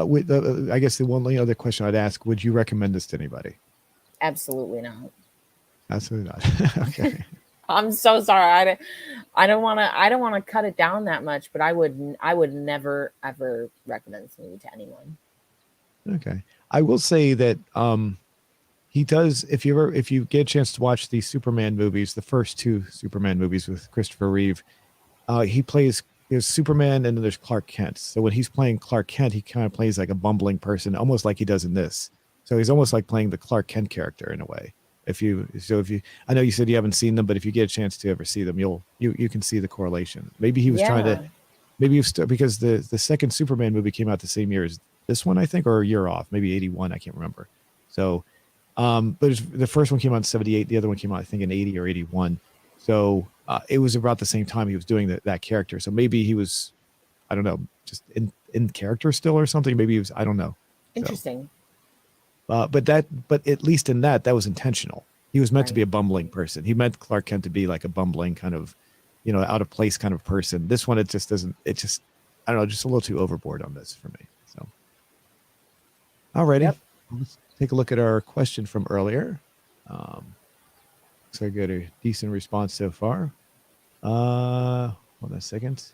I guess the one other question I'd ask: would you recommend this to anybody? absolutely not. Absolutely not. Okay. I'm so sorry. I don't want to cut it down that much, but I would never ever recommend this movie to anyone. Okay. I will say that he does. If you get a chance to watch the Superman movies, the first two Superman movies with Christopher Reeve, he plays there's Superman and then there's Clark Kent. So when he's playing Clark Kent, he kind of plays like a bumbling person, almost like he does in this. So he's almost like playing the Clark Kent character in a way. If you, I know you said you haven't seen them, but if you get a chance to ever see them, you can see the correlation. Maybe he was trying to, Yeah, maybe because the second Superman movie came out the same year as this one, I think, or a year off, maybe 81. I can't remember. So, but the first one came out in 78. The other one came out, I think, in 80 or 81. So it was about the same time he was doing that character. So maybe he was, I don't know, just in character still or something. Maybe he was, I don't know. So, interesting. but at least in that was intentional. He was meant to Right. be a bumbling person. He meant Clark Kent to be like a bumbling kind of, out of place kind of person. This one, it just doesn't. It just, I don't know, just a little too overboard on this for me. So, alrighty, Yep. let's take a look at our question from earlier. Looks like I got a decent response so far. Hold on a second.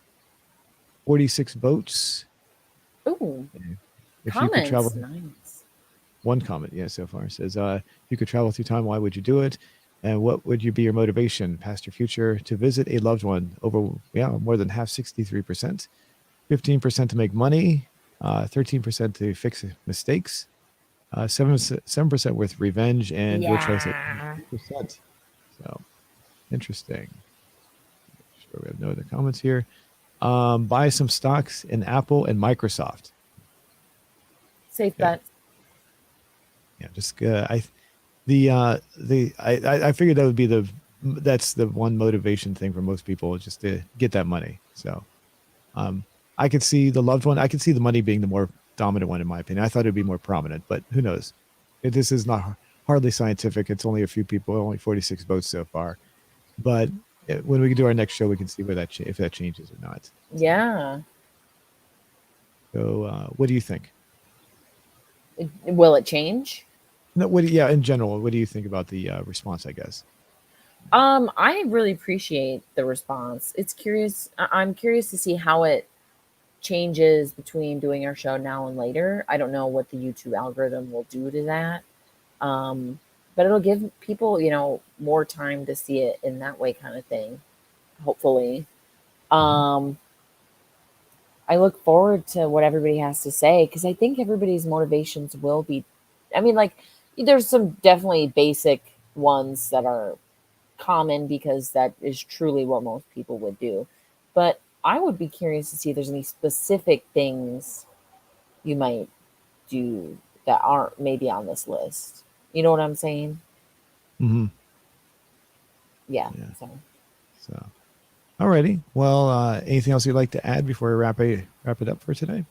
46 votes. Ooh, If you could comments. travel, Nice. one comment, yeah, so far says, if you could travel through time, why would you do it? And what would you be your motivation, past or future, to visit a loved one? Over, more than half, 63%, 15% to make money, 13% to fix mistakes, 7% with revenge, and your choice at Yeah. 2%. So interesting. Sure, we have no other comments here. Buy some stocks in Apple and Microsoft. Safe Okay. bet. Yeah, just I figured that would be that's the one motivation thing for most people, just to get that money. So I could see the loved one. I could see the money being the more dominant one, in my opinion. I thought it'd be more prominent, but who knows? This is not hardly scientific. It's only a few people, only 46 votes so far. But when we do our next show, we can see where if that changes or not. Yeah. So what do you think? Will it change? No, in general, what do you think about the response? I guess. I really appreciate the response. It's curious. I'm curious to see how it changes between doing our show now and later. I don't know what the YouTube algorithm will do to that. Um, but it'll give people, more time to see it in that way, kind of thing. Hopefully. Mm-hmm. Um, I look forward to what everybody has to say because I think everybody's motivations will be. I mean, like, there's some definitely basic ones that are common because that is truly what most people would do. But I would be curious to see if there's any specific things you might do that aren't maybe on this list. You know what I'm saying? Mm-hmm. Yeah. Yeah. So So, alrighty. Well, anything else you'd like to add before we wrap it up for today?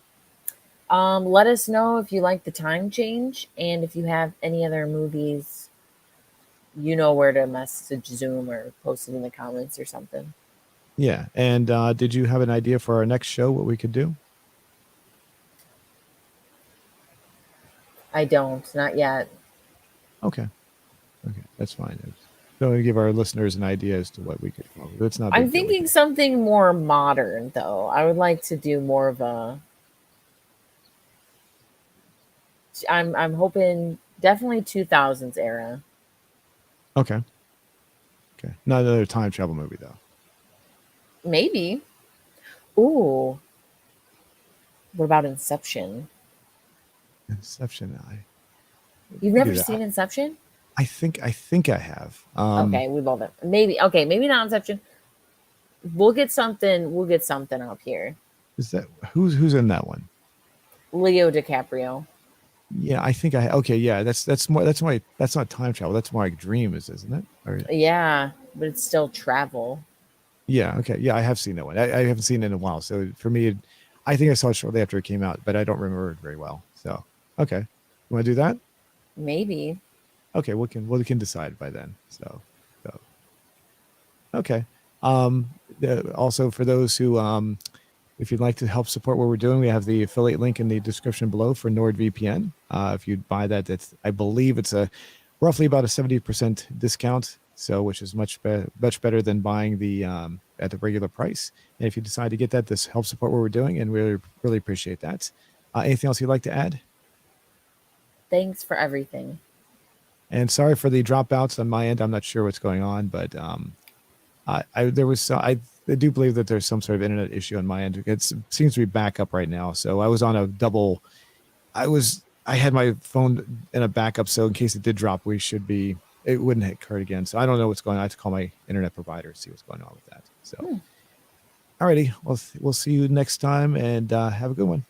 let us know if you like the time change and if you have any other movies, you know where to message Zoom or post it in the comments or something. Yeah. And did you have an idea for our next show? What we could do? I don't, not yet. Okay. Okay, that's fine. So we give our listeners an idea as to what we could call it. It's not a I'm big deal. We thinking can. something more modern though. I would like to do more of a I'm hoping definitely 2000s era. Okay. Okay. Not another time travel movie though. Maybe. Ooh, what about Inception? Inception. You've We do never that. seen Inception? I think I have. Okay, we love it. Maybe okay, maybe not Inception. We'll get something up here. Is that who's in that one? Leo DiCaprio. Yeah, I think I. Okay, yeah, that's more. That's not time travel. That's more like dream, isn't it? Or, Yeah, but it's still travel. yeah. Okay. Yeah, I have seen that one. I haven't seen it in a while. So for me, I think I saw it shortly after it came out, but I don't remember it very well. So, okay, you want to do that? Maybe. Okay, we can decide by then. So okay. Also, for those who, if you'd like to help support what we're doing, we have the affiliate link in the description below for NordVPN. If you buy that, that's I believe it's a roughly about a 70% discount. So, which is much better than buying the at the regular price. And if you decide to get that, this helps support what we're doing, and we really appreciate that. Anything else you'd like to add? Thanks for everything. And sorry for the dropouts on my end. I'm not sure what's going on, but there was I do believe that there's some sort of internet issue on my end. It seems to be back up right now. So I was on a double. I had my phone in a backup, so in case it did drop, it wouldn't occur again. So I don't know what's going on. I have to call my internet provider to see what's going on with that. So, alrighty, well, we'll see you next time, and have a good one.